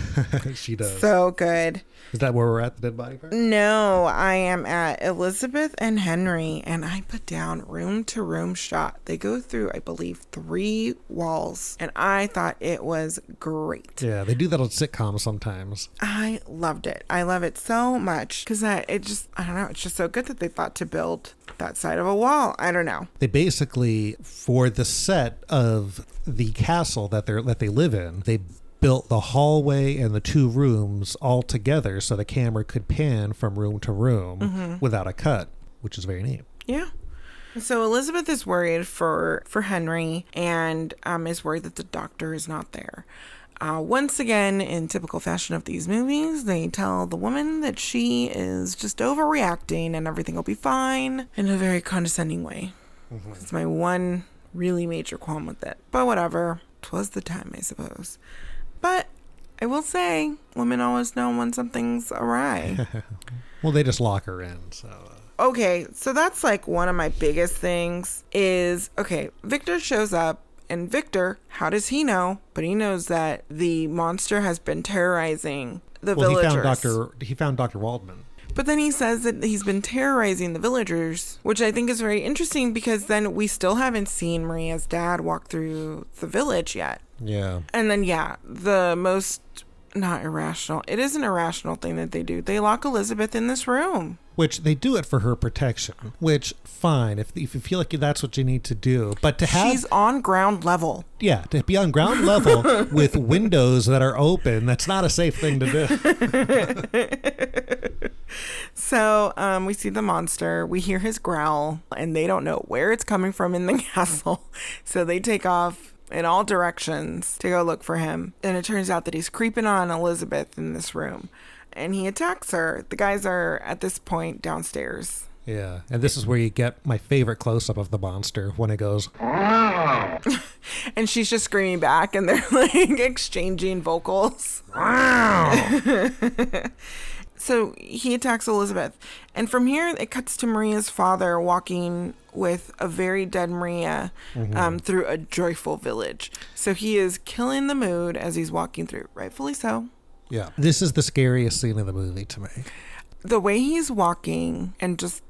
She does. So good. Is that where we're at, the dead body part? No, I am at Elizabeth and Henry, and I put down room to room shot. They go through, I believe, 3 walls, and I thought it was great. Yeah, they do that on sitcoms sometimes. I loved it. I love it so much because I don't know, it's just so good that they thought to build that side of a wall. I don't know. They basically, for the set of the castle that they live in, they built the hallway and the 2 rooms all together so the camera could pan from room to room without a cut, which is very neat. Yeah. So Elizabeth is worried for Henry and is worried that the doctor is not there. Once again, in typical fashion of these movies, they tell the woman that she is just overreacting and everything will be fine in a very condescending way. It's my one really major qualm with it. But whatever. 'Twas the time, I suppose. But I will say, women always know when something's awry. Well, they just lock her in, so... Okay, so that's one of my biggest things is, Victor shows up And Victor, how does he know? But he knows that the monster has been terrorizing the villagers. He found Dr. Waldman. But then he says that he's been terrorizing the villagers, which I think is very interesting because then we still haven't seen Maria's dad walk through the village yet. Yeah. And then, the most, not irrational, it is an irrational thing that they do. They lock Elizabeth in this room. Which they do it for her protection, which, fine, if you feel like that's what you need to do. But to have... She's on ground level. Yeah, to be on ground level with windows that are open, that's not a safe thing to do. So we see the monster, we hear his growl, and they don't know where it's coming from in the castle. So they take off in all directions to go look for him. And it turns out that he's creeping on Elizabeth in this room. And he attacks her. The guys are, at this point, downstairs. Yeah, and this is where you get my favorite close-up of the monster, when it goes... And she's just screaming back, and they're, like, exchanging vocals. So he attacks Elizabeth. And from here, it cuts to Maria's father walking with a very dead Maria through a joyful village. So he is killing the mood as he's walking through, rightfully so. Yeah. This is the scariest scene of the movie to me. The way he's walking and just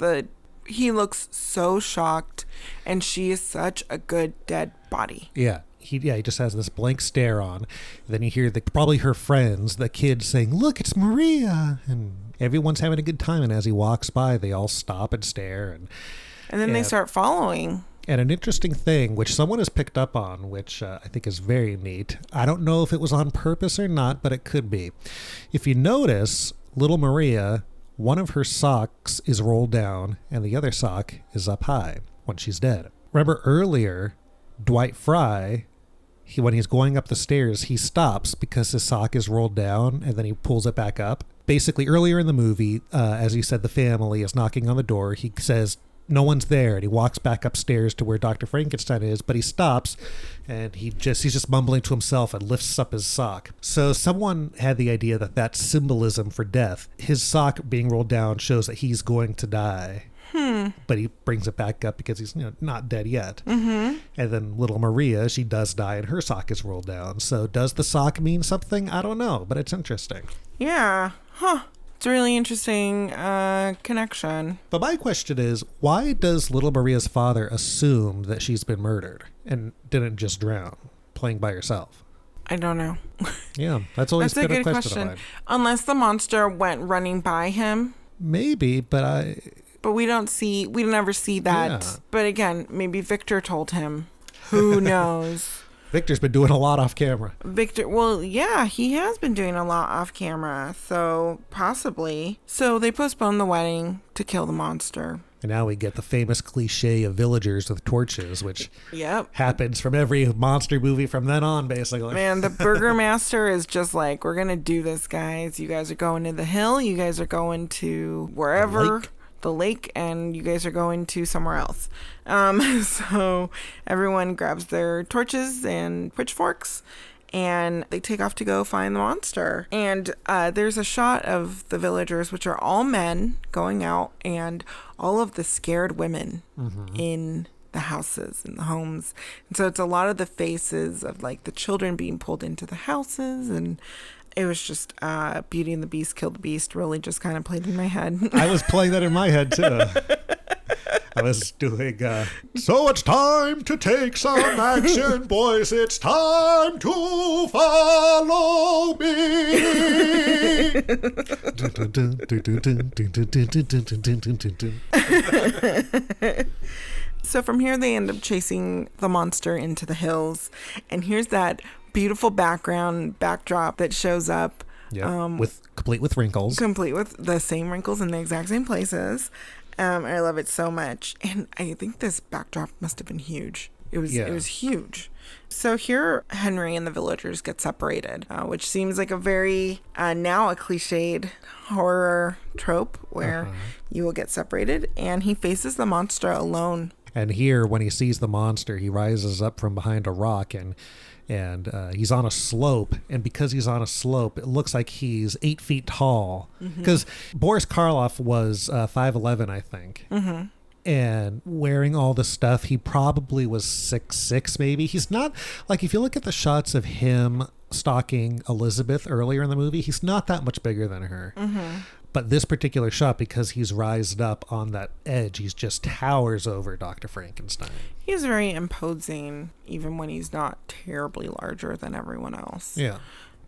he looks so shocked, and she is such a good dead body. Yeah. He just has this blank stare on. Then you hear probably her friends, the kids saying, "Look, it's Maria." And everyone's having a good time. And as he walks by, they all stop and stare. And then they start following. And an interesting thing, which someone has picked up on, which I think is very neat. I don't know if it was on purpose or not, but it could be. If you notice, little Maria, one of her socks is rolled down and the other sock is up high when she's dead. Remember earlier, Dwight Fry, when he's going up the stairs, he stops because his sock is rolled down and then he pulls it back up. Basically, earlier in the movie, as he said, the family is knocking on the door. He says, "No one's there," and he walks back upstairs to where Dr. Frankenstein is, but he stops and he's just mumbling to himself and lifts up his sock. So someone had the idea that that's symbolism for death. His sock being rolled down shows that he's going to die. But he brings it back up because he's not dead yet. And then little Maria, she does die and her sock is rolled down. So does the sock mean something? I don't know, but it's interesting. Yeah. It's a really interesting connection. But my question is, why does little Maria's father assume that she's been murdered and didn't just drown, playing by herself? I don't know. Yeah, that's always been a good question of mine. Unless the monster went running by him. Maybe, but we never see that. Yeah. But again, maybe Victor told him. Who knows? Victor's been doing a lot off camera. He has been doing a lot off camera, so possibly. So they postponed the wedding to kill the monster. And now we get the famous cliche of villagers with torches, which happens from every monster movie from then on, basically. Man, the burgomaster is just like, we're going to do this, guys. You guys are going to the hill. You guys are going to wherever. The lake, and you guys are going to somewhere else. So everyone grabs their torches and pitchforks, and they take off to go find the monster. And there's a shot of the villagers, which are all men, going out, and all of the scared women in the houses and the homes. And so it's a lot of the faces of like the children being pulled into the houses, and it was just Beauty and the Beast Killed the Beast really just kind of played in my head. I was playing that in my head, too. I was doing, so it's time to take some action, boys. It's time to follow me. So from here, they end up chasing the monster into the hills. And here's that beautiful backdrop that shows up. Yeah, complete with wrinkles. Complete with the same wrinkles in the exact same places. I love it so much. And I think this backdrop must have been huge. It was huge. So here, Henry and the villagers get separated, which seems like a very, now a cliched horror trope where you will get separated. And he faces the monster alone. And here, when he sees the monster, he rises up from behind a rock and he's on a slope. And because he's on a slope, it looks like he's 8 feet tall. Because Boris Karloff was 5'11", I think. and wearing all the stuff. He probably was 6'6", maybe. He's not, like, if you look at the shots of him stalking Elizabeth earlier in the movie, he's not that much bigger than her. Mm-hmm. But this particular shot, because he's rised up on that edge, he's just towers over Dr. Frankenstein. He's very imposing, even when he's not terribly larger than everyone else. Yeah.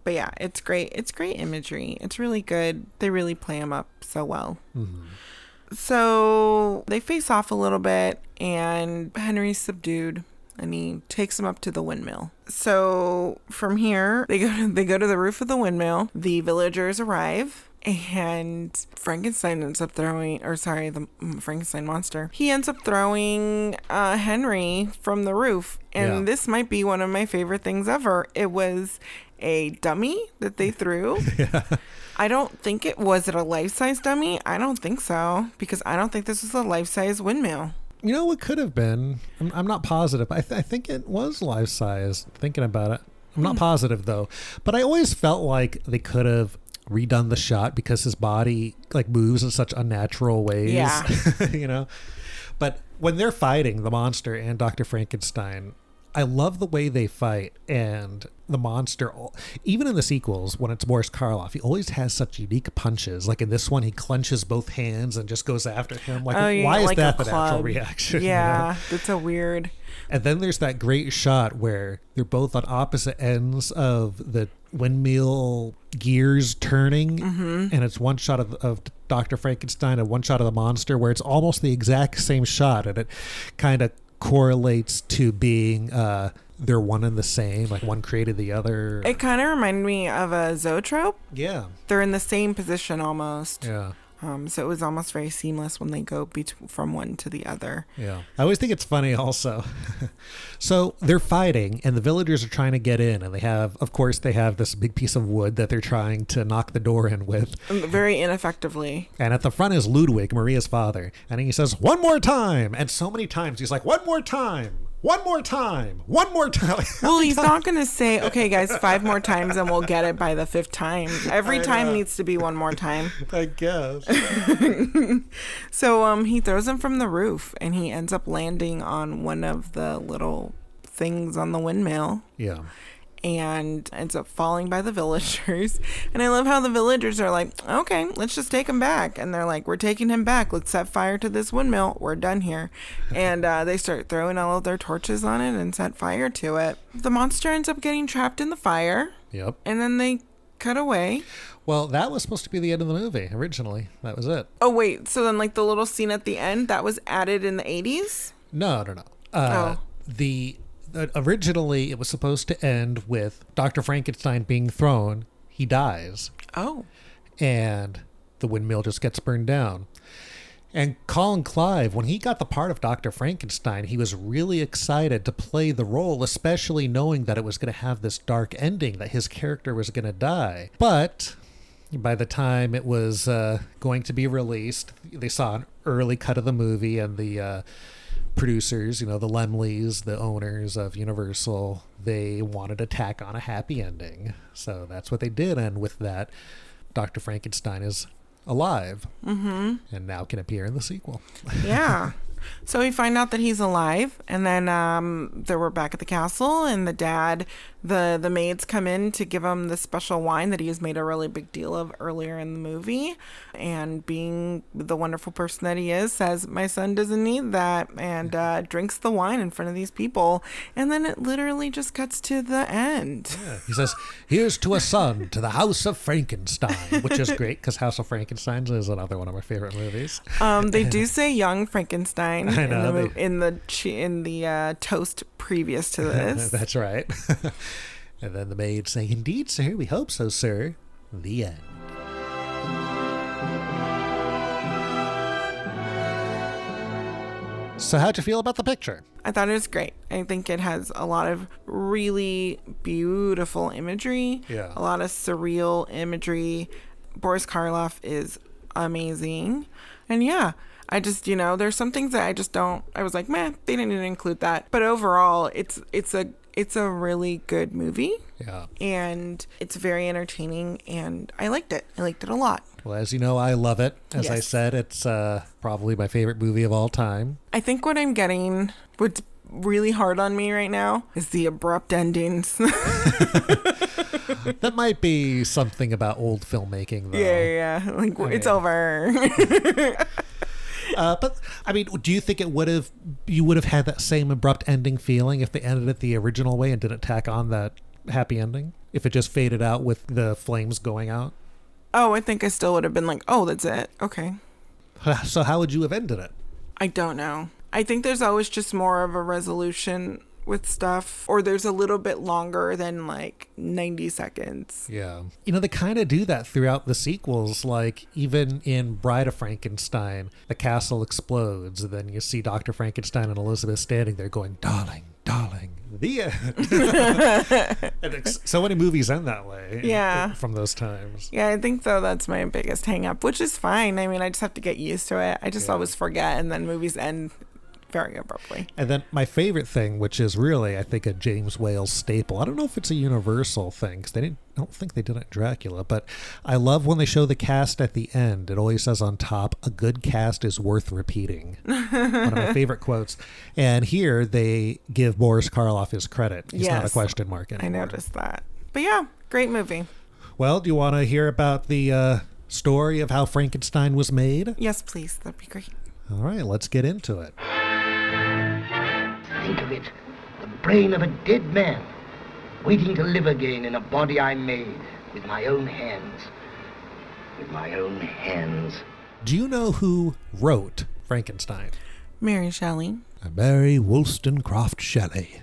But yeah, it's great. It's great imagery. It's really good. They really play him up so well. Mm-hmm. So they face off a little bit, and Henry's subdued, and he takes him up to the windmill. So from here, they go to the roof of the windmill. The villagers arrive, and Frankenstein ends up throwing, the Frankenstein monster, he ends up throwing Henry from the roof. And this might be one of my favorite things ever. It was a dummy that they threw. Yeah. I don't think was it a life-size dummy? I don't think so, because I don't think this was a life-size windmill. You know what could have been? I'm not positive. I think it was life-size, thinking about it. I'm not positive, though. But I always felt like they could have redone the shot because his body like moves in such unnatural ways. Yeah. You know? But when they're fighting the monster and Dr. Frankenstein, I love the way they fight, and the monster, even in the sequels, when it's Boris Karloff, he always has such unique punches. Like in this one, he clenches both hands and just goes after him. Like, why is that the natural reaction? Yeah, you know? That's so weird. And then there's that great shot where they're both on opposite ends of the windmill gears turning, and it's one shot of Dr. Frankenstein and one shot of the monster, where it's almost the exact same shot, and it kind of correlates to being they're one and the same, like one created the other. It kind of reminded me of a zoetrope. Yeah, they're in the same position almost. Yeah. So it was almost very seamless when they go from one to the other. Yeah. I always think it's funny also. So they're fighting and the villagers are trying to get in, and they have this big piece of wood that they're trying to knock the door in with. Very ineffectively. And at the front is Ludwig, Maria's father. And he says, "One more time." And so many times he's like, "One more time. One more time. One more time." Well, he's not going to say, "Okay, guys, 5 more times and we'll get it by the 5th time." Every time needs to be one more time. I guess. So he throws him from the roof, and he ends up landing on one of the little things on the windmill. Yeah. And ends up falling by the villagers. And I love how the villagers are like, "Okay, let's just take him back." And they're like, "We're taking him back. Let's set fire to this windmill. We're done here." And they start throwing all of their torches on it and set fire to it. The monster ends up getting trapped in the fire. Yep. And then they cut away. Well, that was supposed to be the end of the movie originally. That was it. Oh, wait. So then, like, the little scene at the end, that was added in the 80s? No. Originally, it was supposed to end with Dr. Frankenstein being thrown. He dies. Oh. And the windmill just gets burned down. And Colin Clive, when he got the part of Dr. Frankenstein, he was really excited to play the role, especially knowing that it was going to have this dark ending, that his character was going to die. But by the time it was going to be released, they saw an early cut of the movie, and the producers, the Lemleys, the owners of Universal, they wanted to tack on a happy ending. So that's what they did. And with that, Dr. Frankenstein is alive, and now can appear in the sequel. Yeah. So we find out that he's alive, and then we're back at the castle, and the maids come in to give him the special wine that he has made a really big deal of earlier in the movie. And being the wonderful person that he is, says, "My son doesn't need that," and drinks the wine in front of these people. And then it literally just cuts to the end. Yeah. He says, "Here's to a son, to the House of Frankenstein," which is great because House of Frankenstein is another one of my favorite movies. They do say young Frankenstein. I know, in the toast previous to this. That's right. And then the maids say, "Indeed, sir, we hope so, sir." The end. So how'd you feel about the picture? I thought it was great. I think it has a lot of really beautiful imagery. Yeah. A lot of surreal imagery. Boris Karloff is amazing. And yeah, I just, there's some things that I was like, meh, they didn't include that. But overall, it's it's a really good movie. Yeah. And it's very entertaining, and I liked it. I liked it a lot. Well, as you know, I love it. As I Yes. said, it's probably my favorite movie of all time. I think what I'm getting, what's really hard on me right now, is the abrupt endings. That might be something about old filmmaking, though. Yeah. Like, it's over. But I mean, do you think you would have had that same abrupt ending feeling if they ended it the original way and didn't tack on that happy ending? If it just faded out with the flames going out? Oh, I think I still would have been like, oh, that's it. Okay. So how would you have ended it? I don't know. I think there's always just more of a resolution with stuff, or there's a little bit longer than like 90 seconds. Yeah. You know, they kind of do that throughout the sequels. Like, even in Bride of Frankenstein, the castle explodes, and then you see Dr. Frankenstein and Elizabeth standing there going, darling, darling, the end. And so many movies end that way. Yeah. From those times. Yeah, I think though that's my biggest hang up, which is fine. I mean, I just have to get used to it. I just always forget, and then movies end very abruptly. And then my favorite thing, which is really, I think, a James Whale staple. I don't know if it's a universal thing, because I don't think they did it in Dracula, but I love when they show the cast at the end. It always says on top, "A good cast is worth repeating." One of my favorite quotes. And here they give Boris Karloff his credit. He's not a question mark anymore. I noticed that. But yeah, great movie. Well, do you want to hear about the story of how Frankenstein was made? Yes, please. That'd be great. All right, let's get into it. Think of it, the brain of a dead man, waiting to live again in a body I made with my own hands. With my own hands. Do you know who wrote Frankenstein? Mary Shelley. Mary Wollstonecraft Shelley.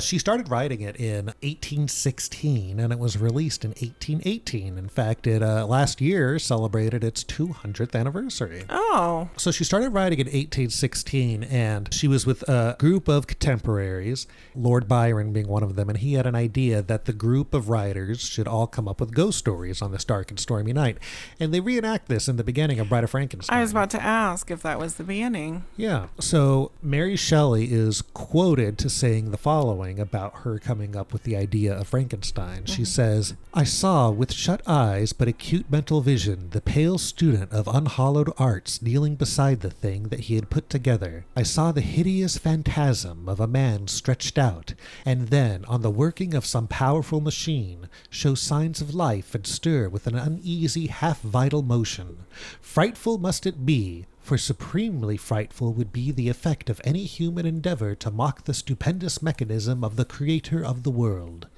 She started writing it in 1816, and it was released in 1818. In fact, it last year celebrated its 200th anniversary. Oh. So she started writing in 1816, and she was with a group of contemporaries, Lord Byron being one of them, and he had an idea that the group of writers should all come up with ghost stories on this dark and stormy night. And they reenact this in the beginning of Bride of Frankenstein. I was about to ask if that was the beginning. Yeah. So Mary Shelley is quoted to saying the following about her coming up with the idea of Frankenstein. She says, "I saw with shut eyes but acute mental vision the pale student of unhallowed arts kneeling beside the thing that he had put together. I saw the hideous phantasm of a man stretched out, and then, on the working of some powerful machine, show signs of life and stir with an uneasy half-vital motion. Frightful must it be, for supremely frightful would be the effect of any human endeavor to mock the stupendous mechanism of the creator of the world.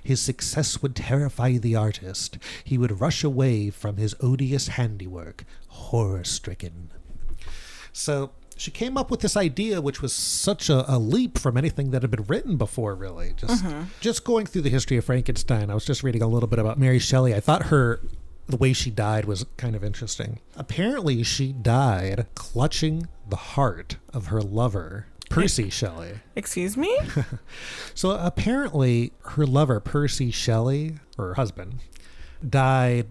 His success would terrify the artist. He would rush away from his odious handiwork, horror-stricken." So she came up with this idea, which was such a leap from anything that had been written before, really. Just going through the history of Frankenstein, I was just reading a little bit about Mary Shelley. I thought the way she died was kind of interesting. Apparently, she died clutching the heart of her lover, Percy Shelley. Excuse me? So apparently, her lover, Percy Shelley, or her husband, died,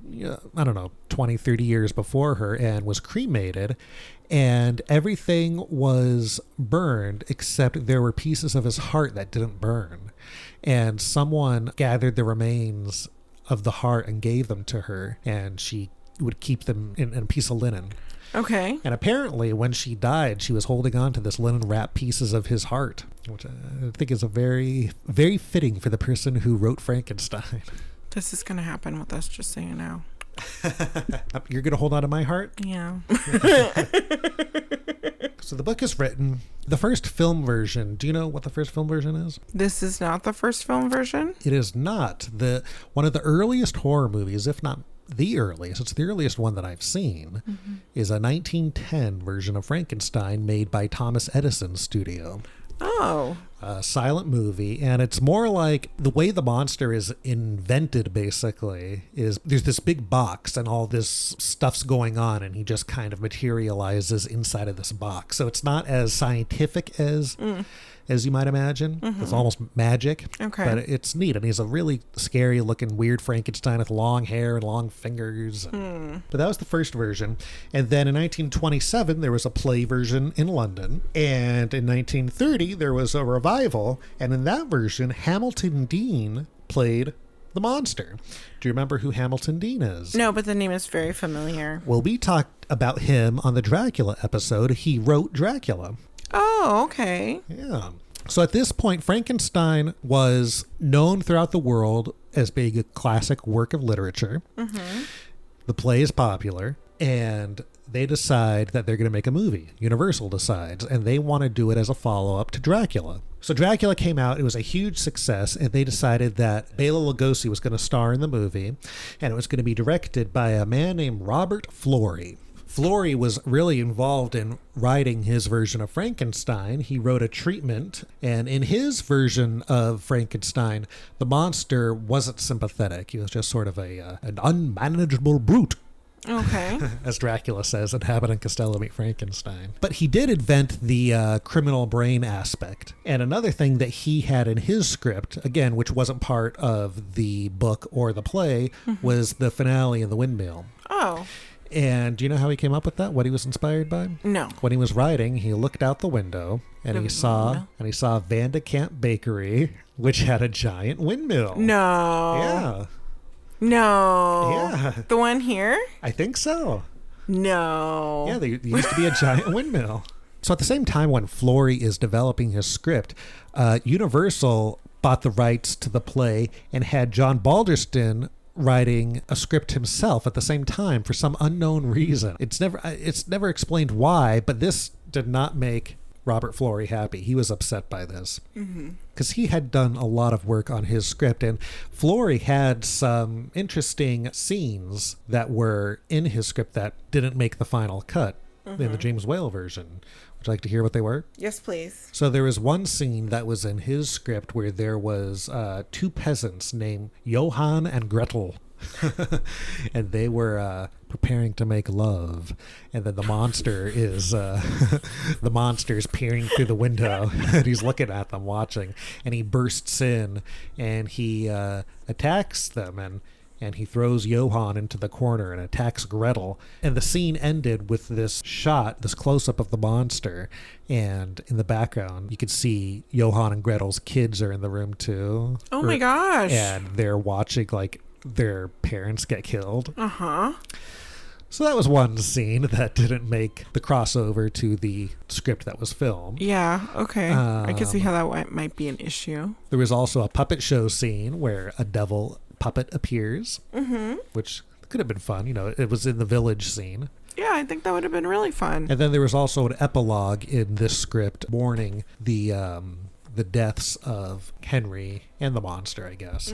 20, 30 years before her and was cremated. And everything was burned except there were pieces of his heart that didn't burn. And someone gathered the remains of the heart and gave them to her, and she would keep them in a piece of linen. Okay. And apparently when she died, she was holding on to this linen wrapped pieces of his heart, which I think is a very, very fitting for the person who wrote Frankenstein. This is going to happen with us, just so you know. You're going to hold on to my heart? Yeah. So the book is written. The first film version, do you know what the first film version is? This is not the first film version? It is not. One of the earliest horror movies, if not the earliest, it's the earliest one that I've seen, is a 1910 version of Frankenstein made by Thomas Edison's studio. Oh. A silent movie, and it's more like the way the monster is invented, basically, is there's this big box and all this stuff's going on, and he just kind of materializes inside of this box. So it's not as scientific as you might imagine. It's almost magic. Okay. But it's neat, and he's a really scary looking weird Frankenstein with long hair and long fingers. But that was the first version. And then in 1927 there was a play version in London, and in 1930 there was a revival revival, and in that version, Hamilton Dean played the monster. Do you remember who Hamilton Dean is? No, but the name is very familiar. Well, we talked about him on the Dracula episode. He wrote Dracula. Oh, okay. Yeah. So at this point, Frankenstein was known throughout the world as being a classic work of literature. Mm-hmm. The play is popular, and they decide that they're going to make a movie. Universal decides, and they want to do it as a follow-up to Dracula. So Dracula came out, it was a huge success, and they decided that Bela Lugosi was going to star in the movie, and it was going to be directed by a man named Robert Florey. Florey was really involved in writing his version of Frankenstein. He wrote a treatment, and in his version of Frankenstein, the monster wasn't sympathetic. He was just sort of an unmanageable brute. Okay. As Dracula says in Abbott and Costello Meet Frankenstein. But he did invent the criminal brain aspect. And another thing that he had in his script, again, which wasn't part of the book or the play, was the finale in the windmill. Oh. And do you know how he came up with that? What he was inspired by? No. When he was writing, he looked out the window and he saw Vandekamp Bakery, which had a giant windmill. No. Yeah. No. Yeah. The one here? I think so. No. Yeah, there used to be a giant windmill. So at the same time when Florey is developing his script, Universal bought the rights to the play and had John Balderston writing a script himself at the same time for some unknown reason. It's never explained why, but this did not make Robert Florey happy. He was upset by this because he had done a lot of work on his script, and Florey had some interesting scenes that were in his script that didn't make the final cut in the James Whale version. Would you like to hear what they were? Yes, please. So there was one scene that was in his script where there was two peasants named Johann and Gretel. And they were preparing to make love, and then the monster is peering through the window and he's looking at them watching, and he bursts in and he attacks them, and he throws Johann into the corner and attacks Gretel. And the scene ended with this shot, this close-up of the monster. And in the background, you could see Johann and Gretel's kids are in the room too. Oh my gosh. And they're watching like their parents get killed. Uh-huh. So that was one scene that didn't make the crossover to the script that was filmed. Yeah, okay. I can see how that might be an issue. There was also a puppet show scene where a devil puppet appears, which could have been fun. You know, it was in the village scene. Yeah, I think that would have been really fun. And then there was also an epilogue in this script mourning the deaths of Henry and the monster, I guess,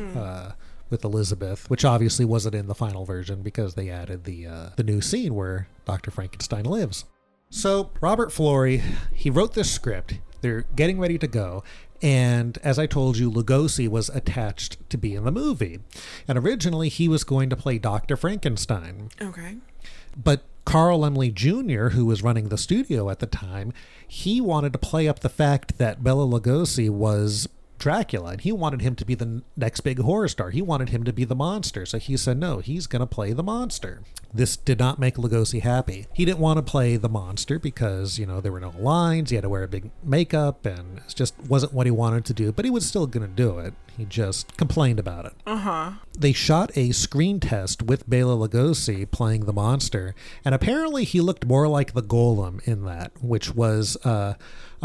with Elizabeth, which obviously wasn't in the final version because they added the new scene where Dr. Frankenstein lives. So Robert Florey, he wrote this script. They're getting ready to go. And as I told you, Lugosi was attached to be in the movie. And originally he was going to play Dr. Frankenstein. Okay. But Carl Laemmle Jr., who was running the studio at the time, he wanted to play up the fact that Bela Lugosi was Dracula, and he wanted him to be the next big horror star. He wanted him to be the monster. So he said, no, he's going to play the monster. This did not make Lugosi happy. He didn't want to play the monster because, you know, there were no lines. He had to wear a big makeup, and it just wasn't what he wanted to do. But he was still going to do it. He just complained about it. They shot a screen test with Bela Lugosi playing the monster, and apparently he looked more like the Golem in that, which was a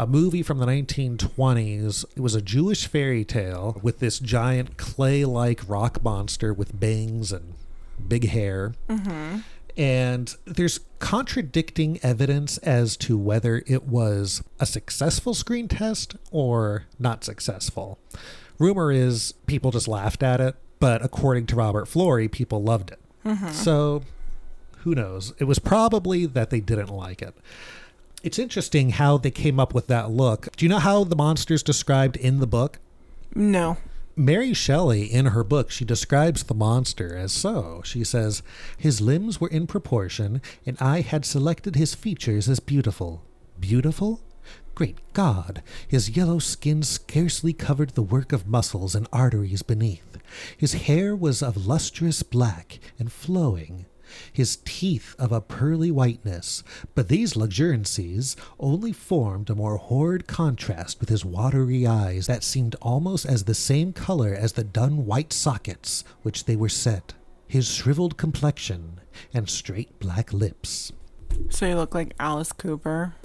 movie from the 1920s. It was a Jewish fairy tale with this giant clay-like rock monster with bangs and big hair. And there's contradicting evidence as to whether it was a successful screen test or not successful. Rumor is people just laughed at it, but according to Robert Florey, people loved it. So who knows? It was probably that they didn't like it. It's interesting how they came up with that look. Do you know how the monster's described in the book? No. Mary Shelley, in her book, she describes the monster as so. She says, his limbs were in proportion, and I had selected his features as beautiful. Beautiful? Great God! His yellow skin scarcely covered the work of muscles and arteries beneath. His hair was of lustrous black and flowing. his teeth of a pearly whiteness, but these luxuriancies only formed a more horrid contrast with his watery eyes that seemed almost as the same color as the dun white sockets which they were set, his shriveled complexion, and straight black lips. So you look like Alice Cooper.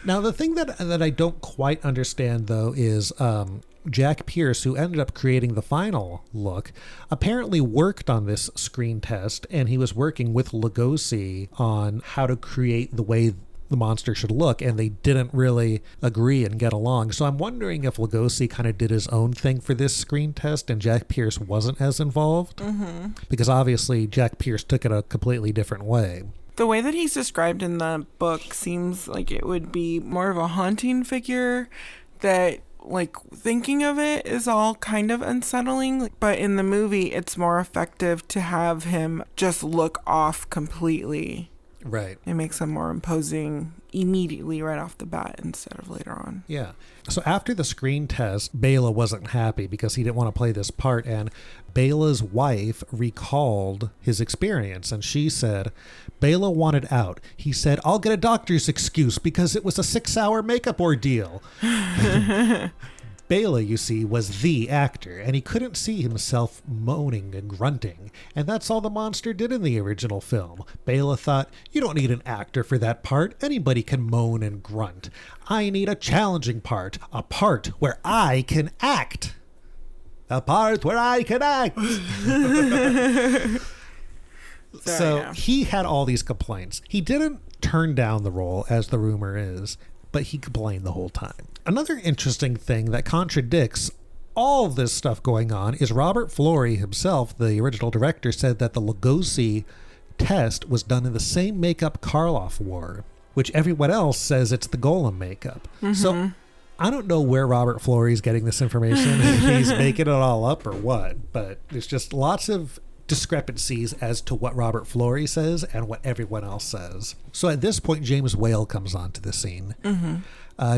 Now, the thing that I don't quite understand, though, is Jack Pierce, who ended up creating the final look, apparently worked on this screen test, and he was working with Lugosi on how to create the way the monster should look, and they didn't really agree and get along. So I'm wondering if Lugosi kind of did his own thing for this screen test and Jack Pierce wasn't as involved. Mm-hmm. Because obviously Jack Pierce took it a completely different way. The way that he's described in the book seems like it would be more of a haunting figure that, like, thinking of it is all kind of unsettling, but in the movie it's more effective to have him just look off completely. Right. It makes him more imposing immediately right off the bat instead of later on. Yeah. So after the screen test, Bela wasn't happy because he didn't want to play this part, and Bela's wife recalled his experience, and she said, Bela wanted out. He said, I'll get a doctor's excuse because it was a 6-hour makeup ordeal. Bela, you see, was the actor, and he couldn't see himself moaning and grunting, and that's all the monster did in the original film. Bela thought, you don't need an actor for that part. Anybody can moan and grunt. I need a challenging part, a part where I can act. A part where I can act. So he had all these complaints. He didn't turn down the role, as the rumor is, but he complained the whole time. Another interesting thing that contradicts all this stuff going on is Robert Florey himself, the original director, said that the Lugosi test was done in the same makeup Karloff wore, which everyone else says it's the Golem makeup. Mm-hmm. So I don't know where Robert Florey's getting this information, if he's making it all up or what, but there's just lots of discrepancies as to what Robert Florey says and what everyone else says. So at this point, James Whale comes onto the scene. Mm-hmm.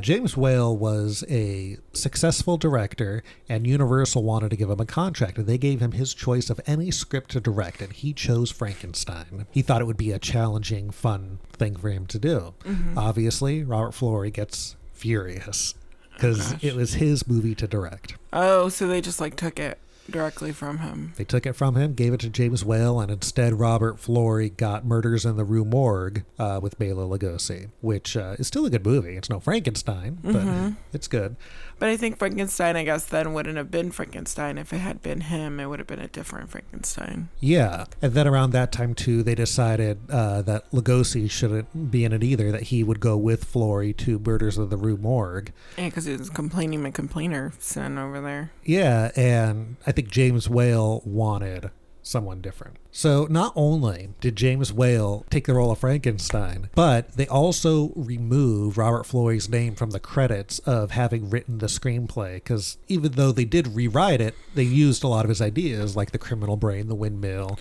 James Whale was a successful director, and Universal wanted to give him a contract, and they gave him his choice of any script to direct, and he chose Frankenstein. He thought it would be a challenging, fun thing for him to do. Mm-hmm. Obviously, Robert Florey gets furious because it was his movie to direct. Oh, so they just took it directly from him. They took it from him, gave it to James Whale, and instead Robert Florey got Murders in the Rue Morgue with Bela Lugosi, which is still a good movie. It's no Frankenstein, but it's good. But I think Frankenstein, I guess, then wouldn't have been Frankenstein. If it had been him, it would have been a different Frankenstein. Yeah. And then around that time, too, they decided that Lugosi shouldn't be in it either, that he would go with Florey to Murders of the Rue Morgue. Yeah, because he was complaining McComplainer son over there. Yeah, and I think James Whale wanted someone different. So not only did James Whale take the role of Frankenstein, but they also removed Robert Florey's name from the credits of having written the screenplay, because even though they did rewrite it, they used a lot of his ideas, like the criminal brain, the windmill.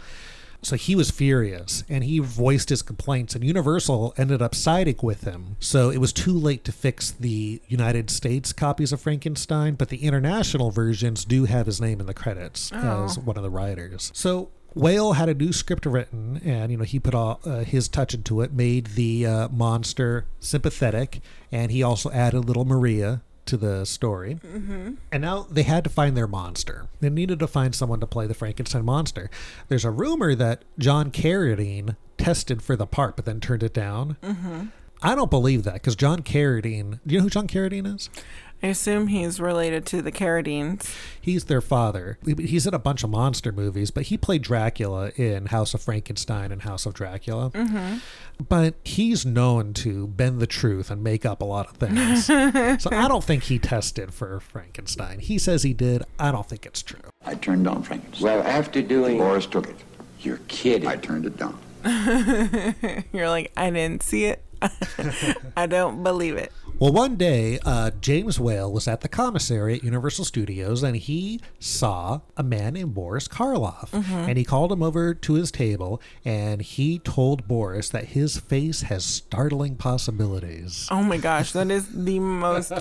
So he was furious, and he voiced his complaints, and Universal ended up siding with him. So it was too late to fix the United States copies of Frankenstein, but the international versions do have his name in the credits as one of the writers. So Whale had a new script written, and he put all, his touch into it, made the monster sympathetic, and he also added little Maria to the story. Mm-hmm. And now they had to find their monster. They needed to find someone to play the Frankenstein monster. There's a rumor that John Carradine tested for the part but then turned it down. Mm-hmm. I don't believe that, because John Carradine, do you know who John Carradine is? I assume he's related to the Carradines. He's their father. He's in a bunch of monster movies, but he played Dracula in House of Frankenstein and House of Dracula. Mm-hmm. But he's known to bend the truth and make up a lot of things. So I don't think he tested for Frankenstein. He says he did. I don't think it's true. I turned down Frankenstein. Well, after doing... Boris took it. You're kidding. I turned it down. You're like, I didn't see it. I don't believe it. Well, one day, James Whale was at the commissary at Universal Studios, and he saw a man named Boris Karloff. Mm-hmm. And he called him over to his table, and he told Boris that his face has startling possibilities. Oh my gosh, that is the most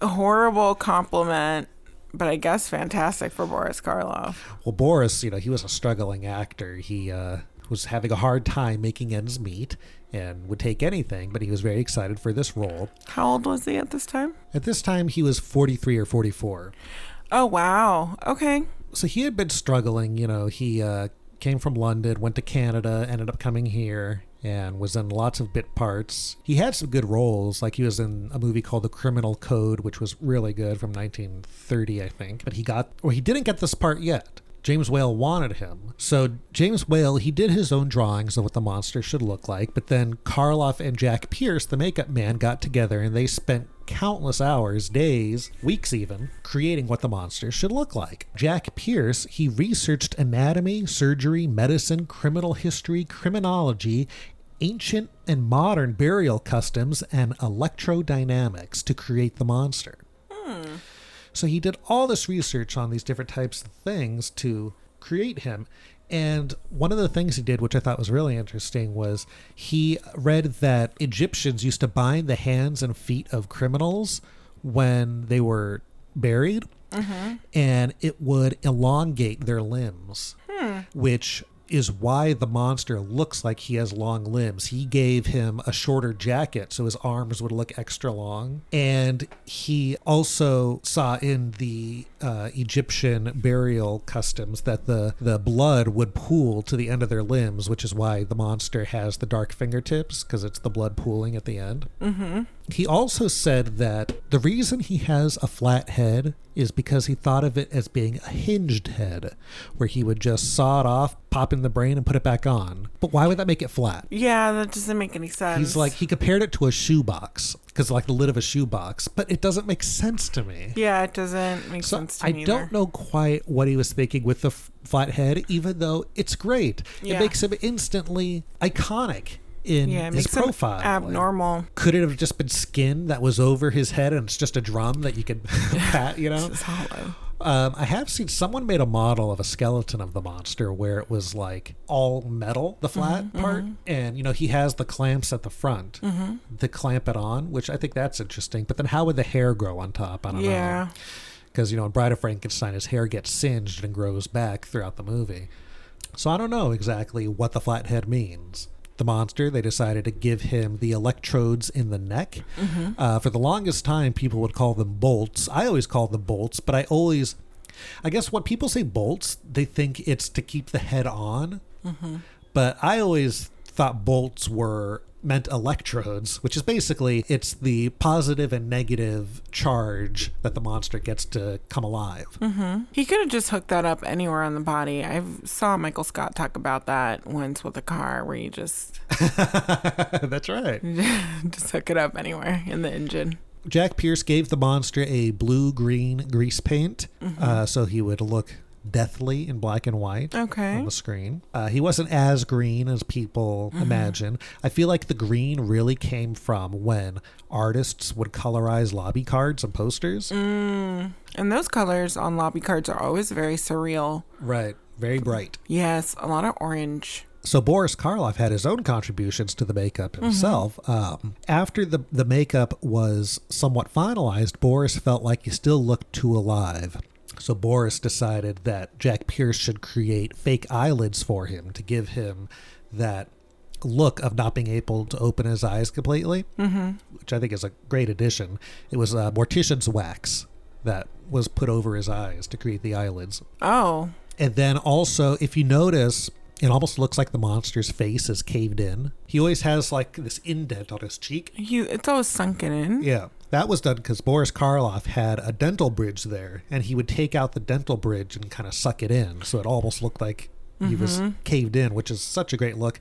horrible compliment but I guess fantastic for Boris Karloff. Well, Boris, he was a struggling actor. He was having a hard time making ends meet and would take anything, but he was very excited for this role. How old was he at this time? At this time, he was 43 or 44. Oh, wow. Okay. So he had been struggling. He came from London, went to Canada, ended up coming here, and was in lots of bit parts. He had some good roles, like he was in a movie called The Criminal Code, which was really good, from 1930, I think. But he didn't get this part yet. James Whale wanted him. So James Whale, he did his own drawings of what the monster should look like, but then Karloff and Jack Pierce, the makeup man, got together and they spent countless hours, days, weeks even, creating what the monster should look like. Jack Pierce, he researched anatomy, surgery, medicine, criminal history, criminology, ancient and modern burial customs, and electrodynamics to create the monster. So he did all this research on these different types of things to create him. And one of the things he did, which I thought was really interesting, was he read that Egyptians used to bind the hands and feet of criminals when they were buried, and it would elongate their limbs, which is why the monster looks like he has long limbs. He gave him a shorter jacket so his arms would look extra long. And he also saw in the Egyptian burial customs that the blood would pool to the end of their limbs, which is why the monster has the dark fingertips, because it's the blood pooling at the end. He also said that the reason he has a flat head is because he thought of it as being a hinged head, where he would just saw it off, pop in the brain, and put it back on. But why would that make it flat? Yeah, that doesn't make any sense. He compared it to a shoebox, because like the lid of a shoebox, but it doesn't make sense to me. Yeah, it doesn't make sense to me either. I don't know quite what he was thinking with the flat head, even though it's great. Yeah. It makes him instantly iconic in his profile. Abnormal. Could it have just been skin that was over his head and it's just a drum that you could pat, It's hollow. I have seen someone made a model of a skeleton of the monster where it was like all metal, the flat part, and he has the clamps at the front to clamp it on, which I think that's interesting. But then how would the hair grow on top? I don't know. Because in Bride of Frankenstein, his hair gets singed and grows back throughout the movie. So I don't know exactly what the flat head means. The monster, they decided to give him the electrodes in the neck. For the longest time, people would call them bolts. I always called them bolts, but I guess when people say bolts, they think it's to keep the head on. But I always thought bolts meant electrodes, which is basically, it's the positive and negative charge that the monster gets to come alive. He could have just hooked that up anywhere on the body. I saw Michael Scott talk about that once with a car, where you just that's right, just hook it up anywhere in the engine. Jack Pierce gave the monster a blue-green grease paint, so he would look deathly in black and white on the screen. He wasn't as green as people imagine. I feel like the green really came from when artists would colorize lobby cards and posters. And those colors on lobby cards are always very surreal. Right. Very bright. Yes, a lot of orange. So Boris Karloff had his own contributions to the makeup himself. After the makeup was somewhat finalized, Boris felt like he still looked too alive. So Boris decided that Jack Pierce should create fake eyelids for him to give him that look of not being able to open his eyes completely, which I think is a great addition. It was mortician's wax that was put over his eyes to create the eyelids. Oh. And then also, if you notice, it almost looks like the monster's face is caved in. He always has like this indent on his cheek. It's always sunken in. Yeah. That was done because Boris Karloff had a dental bridge there, and he would take out the dental bridge and kind of suck it in. So it almost looked like he was caved in, which is such a great look,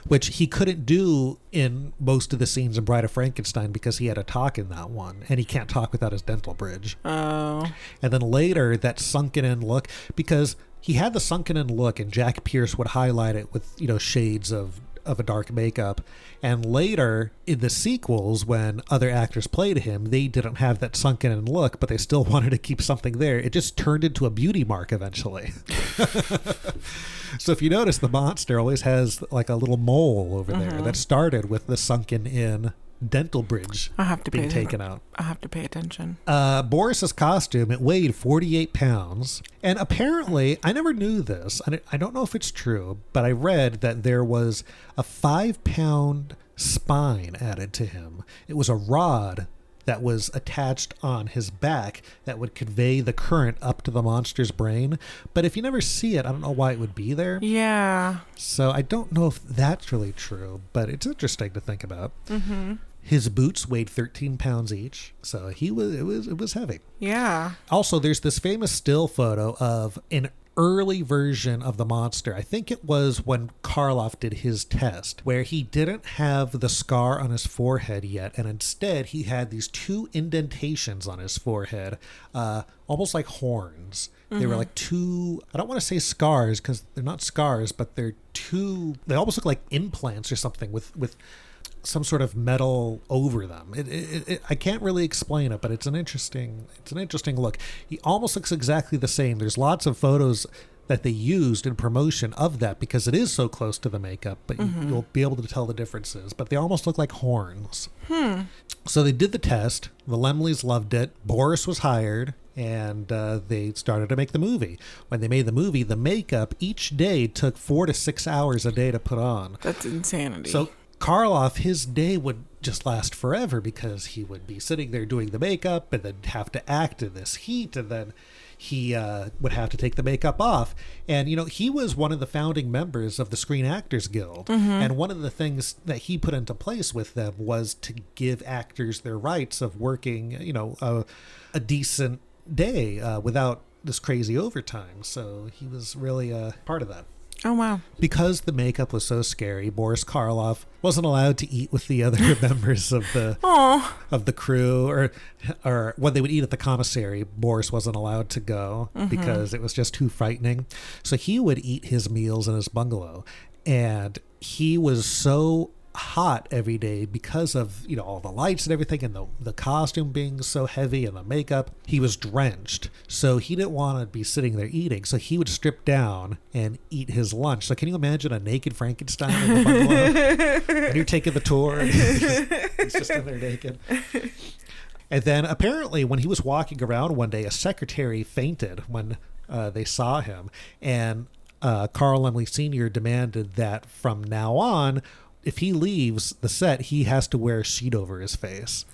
which he couldn't do in most of the scenes in Bride of Frankenstein because he had to talk in that one, and he can't talk without his dental bridge. Oh. And then later, that sunken in look, because he had the sunken in look, and Jack Pierce would highlight it with, shades of a dark makeup. And later in the sequels, when other actors played him, they didn't have that sunken in look, but they still wanted to keep something there. It just turned into a beauty mark eventually. So if you notice, the monster always has like a little mole over there that started with the sunken in dental bridge being taken out. I have to pay attention. Boris's costume, it weighed 48 pounds. And apparently, I never knew this. I don't know if it's true, but I read that there was a 5-pound spine added to him. It was a rod that was attached on his back that would convey the current up to the monster's brain. But if you never see it, I don't know why it would be there. Yeah. So I don't know if that's really true, but it's interesting to think about. Mm-hmm. His boots weighed 13 pounds each, so it was heavy. Yeah. Also, there's this famous still photo of an early version of the monster. I think it was when Karloff did his test, where he didn't have the scar on his forehead yet, and instead he had these 2 indentations on his forehead, almost like horns. They were like 2, I don't want to say scars because they're not scars, but they almost look like implants or something with some sort of metal over them. I can't really explain it, but it's an interesting look. He almost looks exactly the same. There's lots of photos that they used in promotion of that because it is so close to the makeup, but you'll be able to tell the differences. But they almost look like horns. So they did the test. The Lemleys loved it. Boris was hired, and they started to make the movie. When they made the movie, the makeup each day took 4 to 6 hours a day to put on. That's insanity. So Karloff, his day would just last forever because he would be sitting there doing the makeup and then have to act in this heat, and then he would have to take the makeup off. And, he was one of the founding members of the Screen Actors Guild. And one of the things that he put into place with them was to give actors their rights of working, a decent day without this crazy overtime. So he was really part of that. Oh, wow. Because the makeup was so scary, Boris Karloff wasn't allowed to eat with the other members of the crew, or when they would eat at the commissary, Boris wasn't allowed to go because it was just too frightening. So he would eat his meals in his bungalow, and he was so hot every day because of all the lights and everything, and the costume being so heavy and the makeup. He was drenched, so he didn't want to be sitting there eating, so he would strip down and eat his lunch. So can you imagine a naked Frankenstein in the bungalow? And you're taking the tour and he's just in there naked. And then apparently when he was walking around one day, a secretary fainted when they saw him, and Carl Laemmle Sr. demanded that from now on, if he leaves the set, he has to wear a sheet over his face.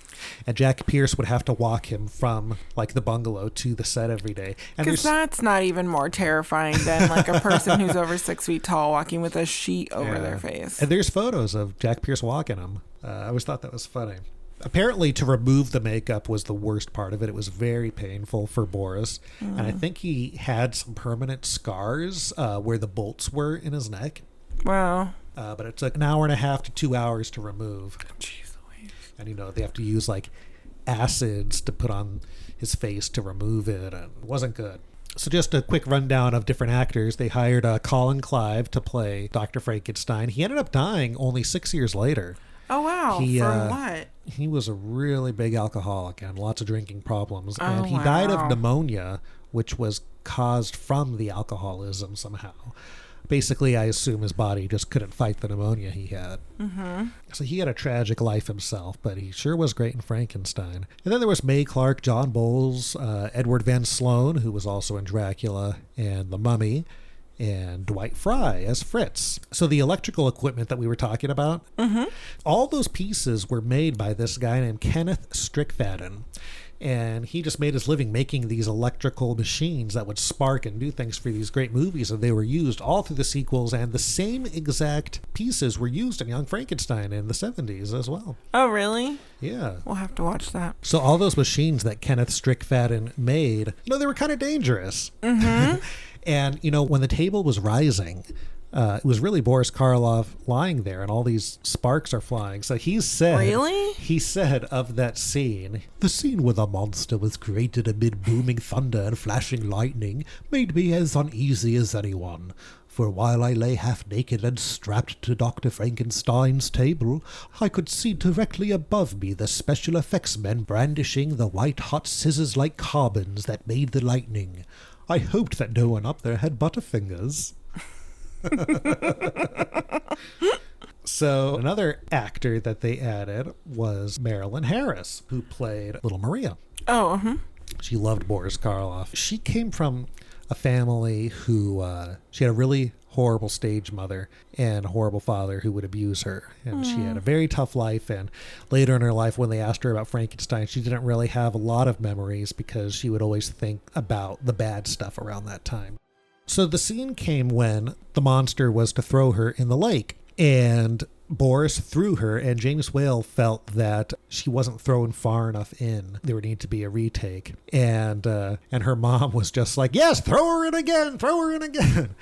And Jack Pierce would have to walk him from the bungalow to the set every day. Because that's not even more terrifying than a person who's over 6 feet tall walking with a sheet over their face. And there's photos of Jack Pierce walking him. I always thought that was funny. Apparently, to remove the makeup was the worst part of it. It was very painful for Boris. And I think he had some permanent scars where the bolts were in his neck. Wow. But it took an hour and a half to 2 hours to remove. Jeez Louise. And, they have to use, acids to put on his face to remove it. And it wasn't good. So just a quick rundown of different actors. They hired Colin Clive to play Dr. Frankenstein. He ended up dying only 6 years later. Oh, wow. From what? He was a really big alcoholic and lots of drinking problems. And he died of pneumonia, which was caused from the alcoholism somehow. Basically, I assume his body just couldn't fight the pneumonia he had. So he had a tragic life himself, but he sure was great in Frankenstein. And then there was Mae Clark, John Bowles, Edward Van Sloan, who was also in Dracula and The Mummy, and Dwight Fry as Fritz. So the electrical equipment that we were talking about, all those pieces were made by this guy named Kenneth Strickfaden. And he just made his living making these electrical machines that would spark and do things for these great movies. And they were used all through the sequels. And the same exact pieces were used in Young Frankenstein in the 70s as well. Oh, really? Yeah. We'll have to watch that. So all those machines that Kenneth Strickfaden made, they were kind of dangerous. And, when the table was rising, it was really Boris Karloff lying there, and all these sparks are flying. So he said... Really? He said of that scene, "The scene where the monster was created amid booming thunder and flashing lightning made me as uneasy as anyone. For while I lay half naked and strapped to Dr. Frankenstein's table, I could see directly above me the special effects men brandishing the white-hot scissors-like carbons that made the lightning. I hoped that no one up there had butterfingers." So another actor that they added was Marilyn Harris, who played Little Maria. Oh, She loved Boris Karloff. She came from a family who, she had a really horrible stage mother and a horrible father who would abuse her. And she had a very tough life. And later in her life, when they asked her about Frankenstein, she didn't really have a lot of memories because she would always think about the bad stuff around that time. So the scene came when the monster was to throw her in the lake. And Boris threw her, and James Whale felt that she wasn't thrown far enough in. There would need to be a retake. And her mom was just like, yes, throw her in again, throw her in again.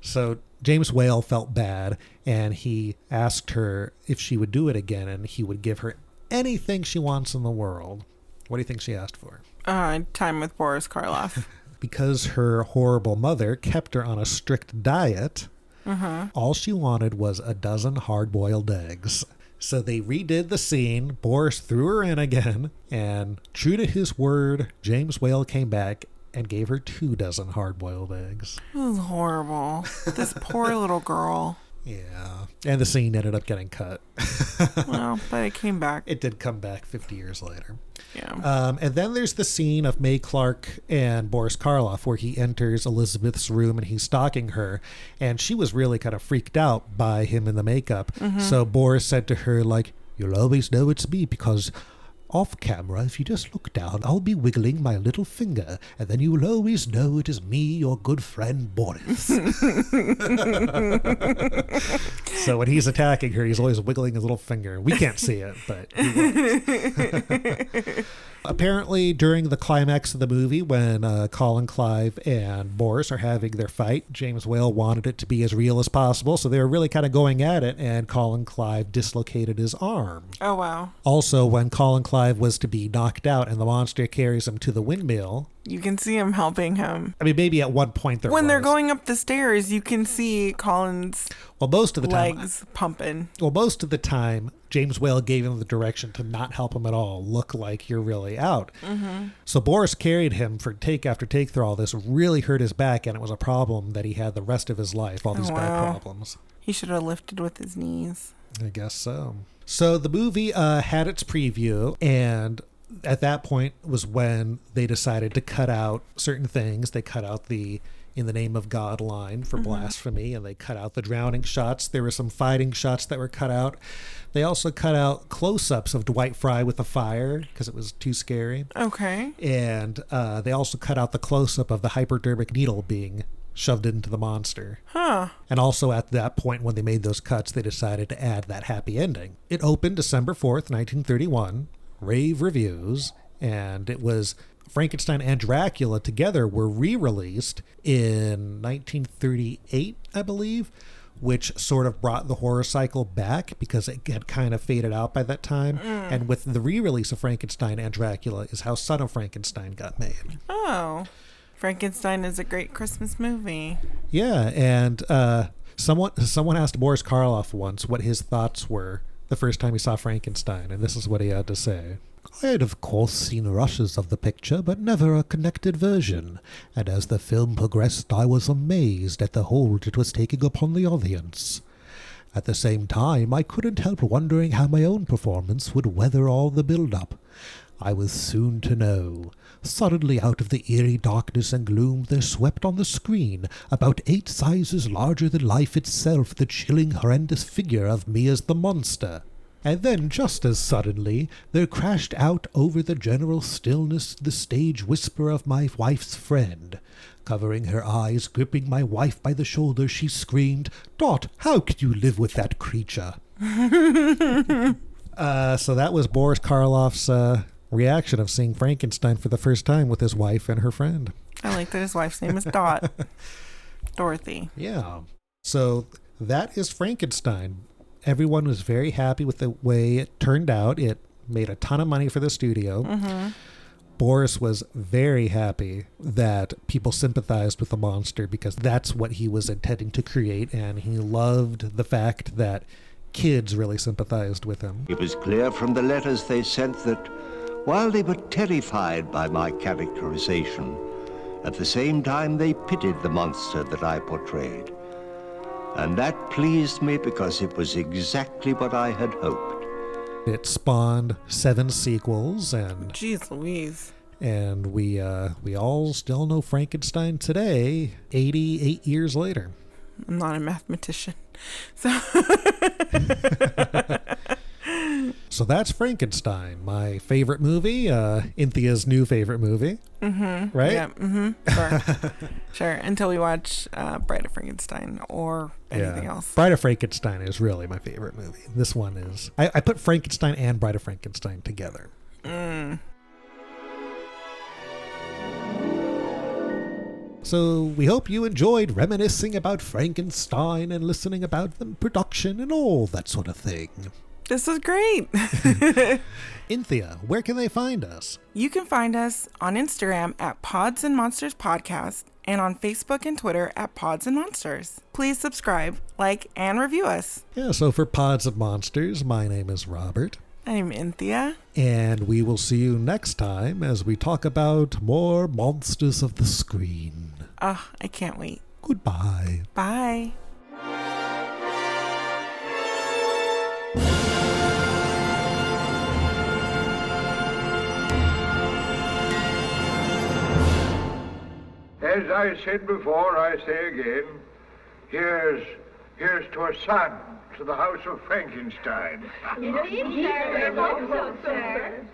So James Whale felt bad, and he asked her if she would do it again, and he would give her anything she wants in the world. What do you think she asked for? Time with Boris Karloff. Because her horrible mother kept her on a strict diet, all she wanted was a dozen hard-boiled eggs. So they redid the scene. Boris threw her in again, and true to his word, James Whale came back and gave her 24 hard-boiled eggs. It was horrible. This poor little girl. Yeah. And the scene ended up getting cut. Well, but it came back. It did come back 50 years later. Yeah. And then there's the scene of Mae Clark and Boris Karloff where he enters Elizabeth's room and he's stalking her. And she was really kind of freaked out by him in the makeup. So Boris said to her, like, you'll always know it's me because off camera, if you just look down, I'll be wiggling my little finger, and then you will always know it is me, your good friend Boris. So when he's attacking her, he's always wiggling his little finger. We can't see it, but he will. Apparently, during the climax of the movie, when Colin Clive and Boris are having their fight, James Whale wanted it to be as real as possible, so they were really kind of going at it, and Colin Clive dislocated his arm. Oh, wow. Also, when Colin Clive was to be knocked out and the monster carries him to the windmill, you can see him helping him. I mean, maybe at one point when they're going up the stairs, you can see Colin's most of the legs pumping. Well, most of the time, James Whale gave him the direction to not help him at all. Look like you're really out. So Boris carried him for take after take through all this, really hurt his back, and it was a problem that he had the rest of his life, all these back problems. He should have lifted with his knees. I guess so. So the movie had its preview, and at that point was when they decided to cut out certain things. They cut out the "in the name of God" line for blasphemy, and they cut out the drowning shots. There were some fighting shots that were cut out. They also cut out close-ups of Dwight Fry with the fire because it was too scary. Okay. And they also cut out the close-up of the hypodermic needle being shoved into the monster. And also at that point when they made those cuts, they decided to add that happy ending. It opened December 4th, 1931. Rave reviews, and it was Frankenstein and Dracula together were re-released in 1938, I believe, which sort of brought the horror cycle back because it had kind of faded out by that time. And with the re-release of Frankenstein and Dracula is how Son of Frankenstein got made. Oh, Frankenstein is a great Christmas movie. Yeah, and someone asked Boris Karloff once what his thoughts were the first time he saw Frankenstein, and this is what he had to say. I had of course seen rushes of the picture, but never a connected version, and as the film progressed I was amazed at the hold it was taking upon the audience. At the same time, I couldn't help wondering how my own performance would weather all the build-up. I was soon to know. Suddenly out of the eerie darkness and gloom there swept on the screen, about 8 sizes larger than life itself, the chilling, horrendous figure of me as the monster. And then, just as suddenly, there crashed out over the general stillness the stage whisper of my wife's friend. Covering her eyes, gripping my wife by the shoulder, she screamed, "Dot, how could you live with that creature?" So that was Boris Karloff's reaction of seeing Frankenstein for the first time with his wife and her friend. I like that his wife's name is Dot. Dorothy. Yeah. So that is Frankenstein. Everyone was very happy with the way it turned out. It made a ton of money for the studio. Boris was very happy that people sympathized with the monster because that's what he was intending to create, and he loved the fact that kids really sympathized with him. It was clear from the letters they sent that while they were terrified by my characterization, at the same time they pitied the monster that I portrayed. And that pleased me because it was exactly what I had hoped. It spawned 7 sequels, and jeez Louise. And we all still know Frankenstein today, 88 years later. I'm not a mathematician. So So that's Frankenstein, my favorite movie, Inthia's new favorite movie. Mm-hmm. Right? Yeah. Mm-hmm. Sure. Sure. Until we watch Bride of Frankenstein or anything else. Bride of Frankenstein is really my favorite movie. This one is. I put Frankenstein and Bride of Frankenstein together. So we hope you enjoyed reminiscing about Frankenstein and listening about the production and all that sort of thing. This was great. Inthia, where can they find us? You can find us on Instagram at Pods and Monsters Podcast and on Facebook and Twitter at Pods and Monsters. Please subscribe, like, and review us. Yeah, so for Pods and Monsters, my name is Robert. I'm Inthia. And we will see you next time as we talk about more monsters of the screen. Oh, I can't wait. Goodbye. Bye. As I said before, I say again, here's to a son, to the house of Frankenstein. Indeed, sir. We hope so, sir.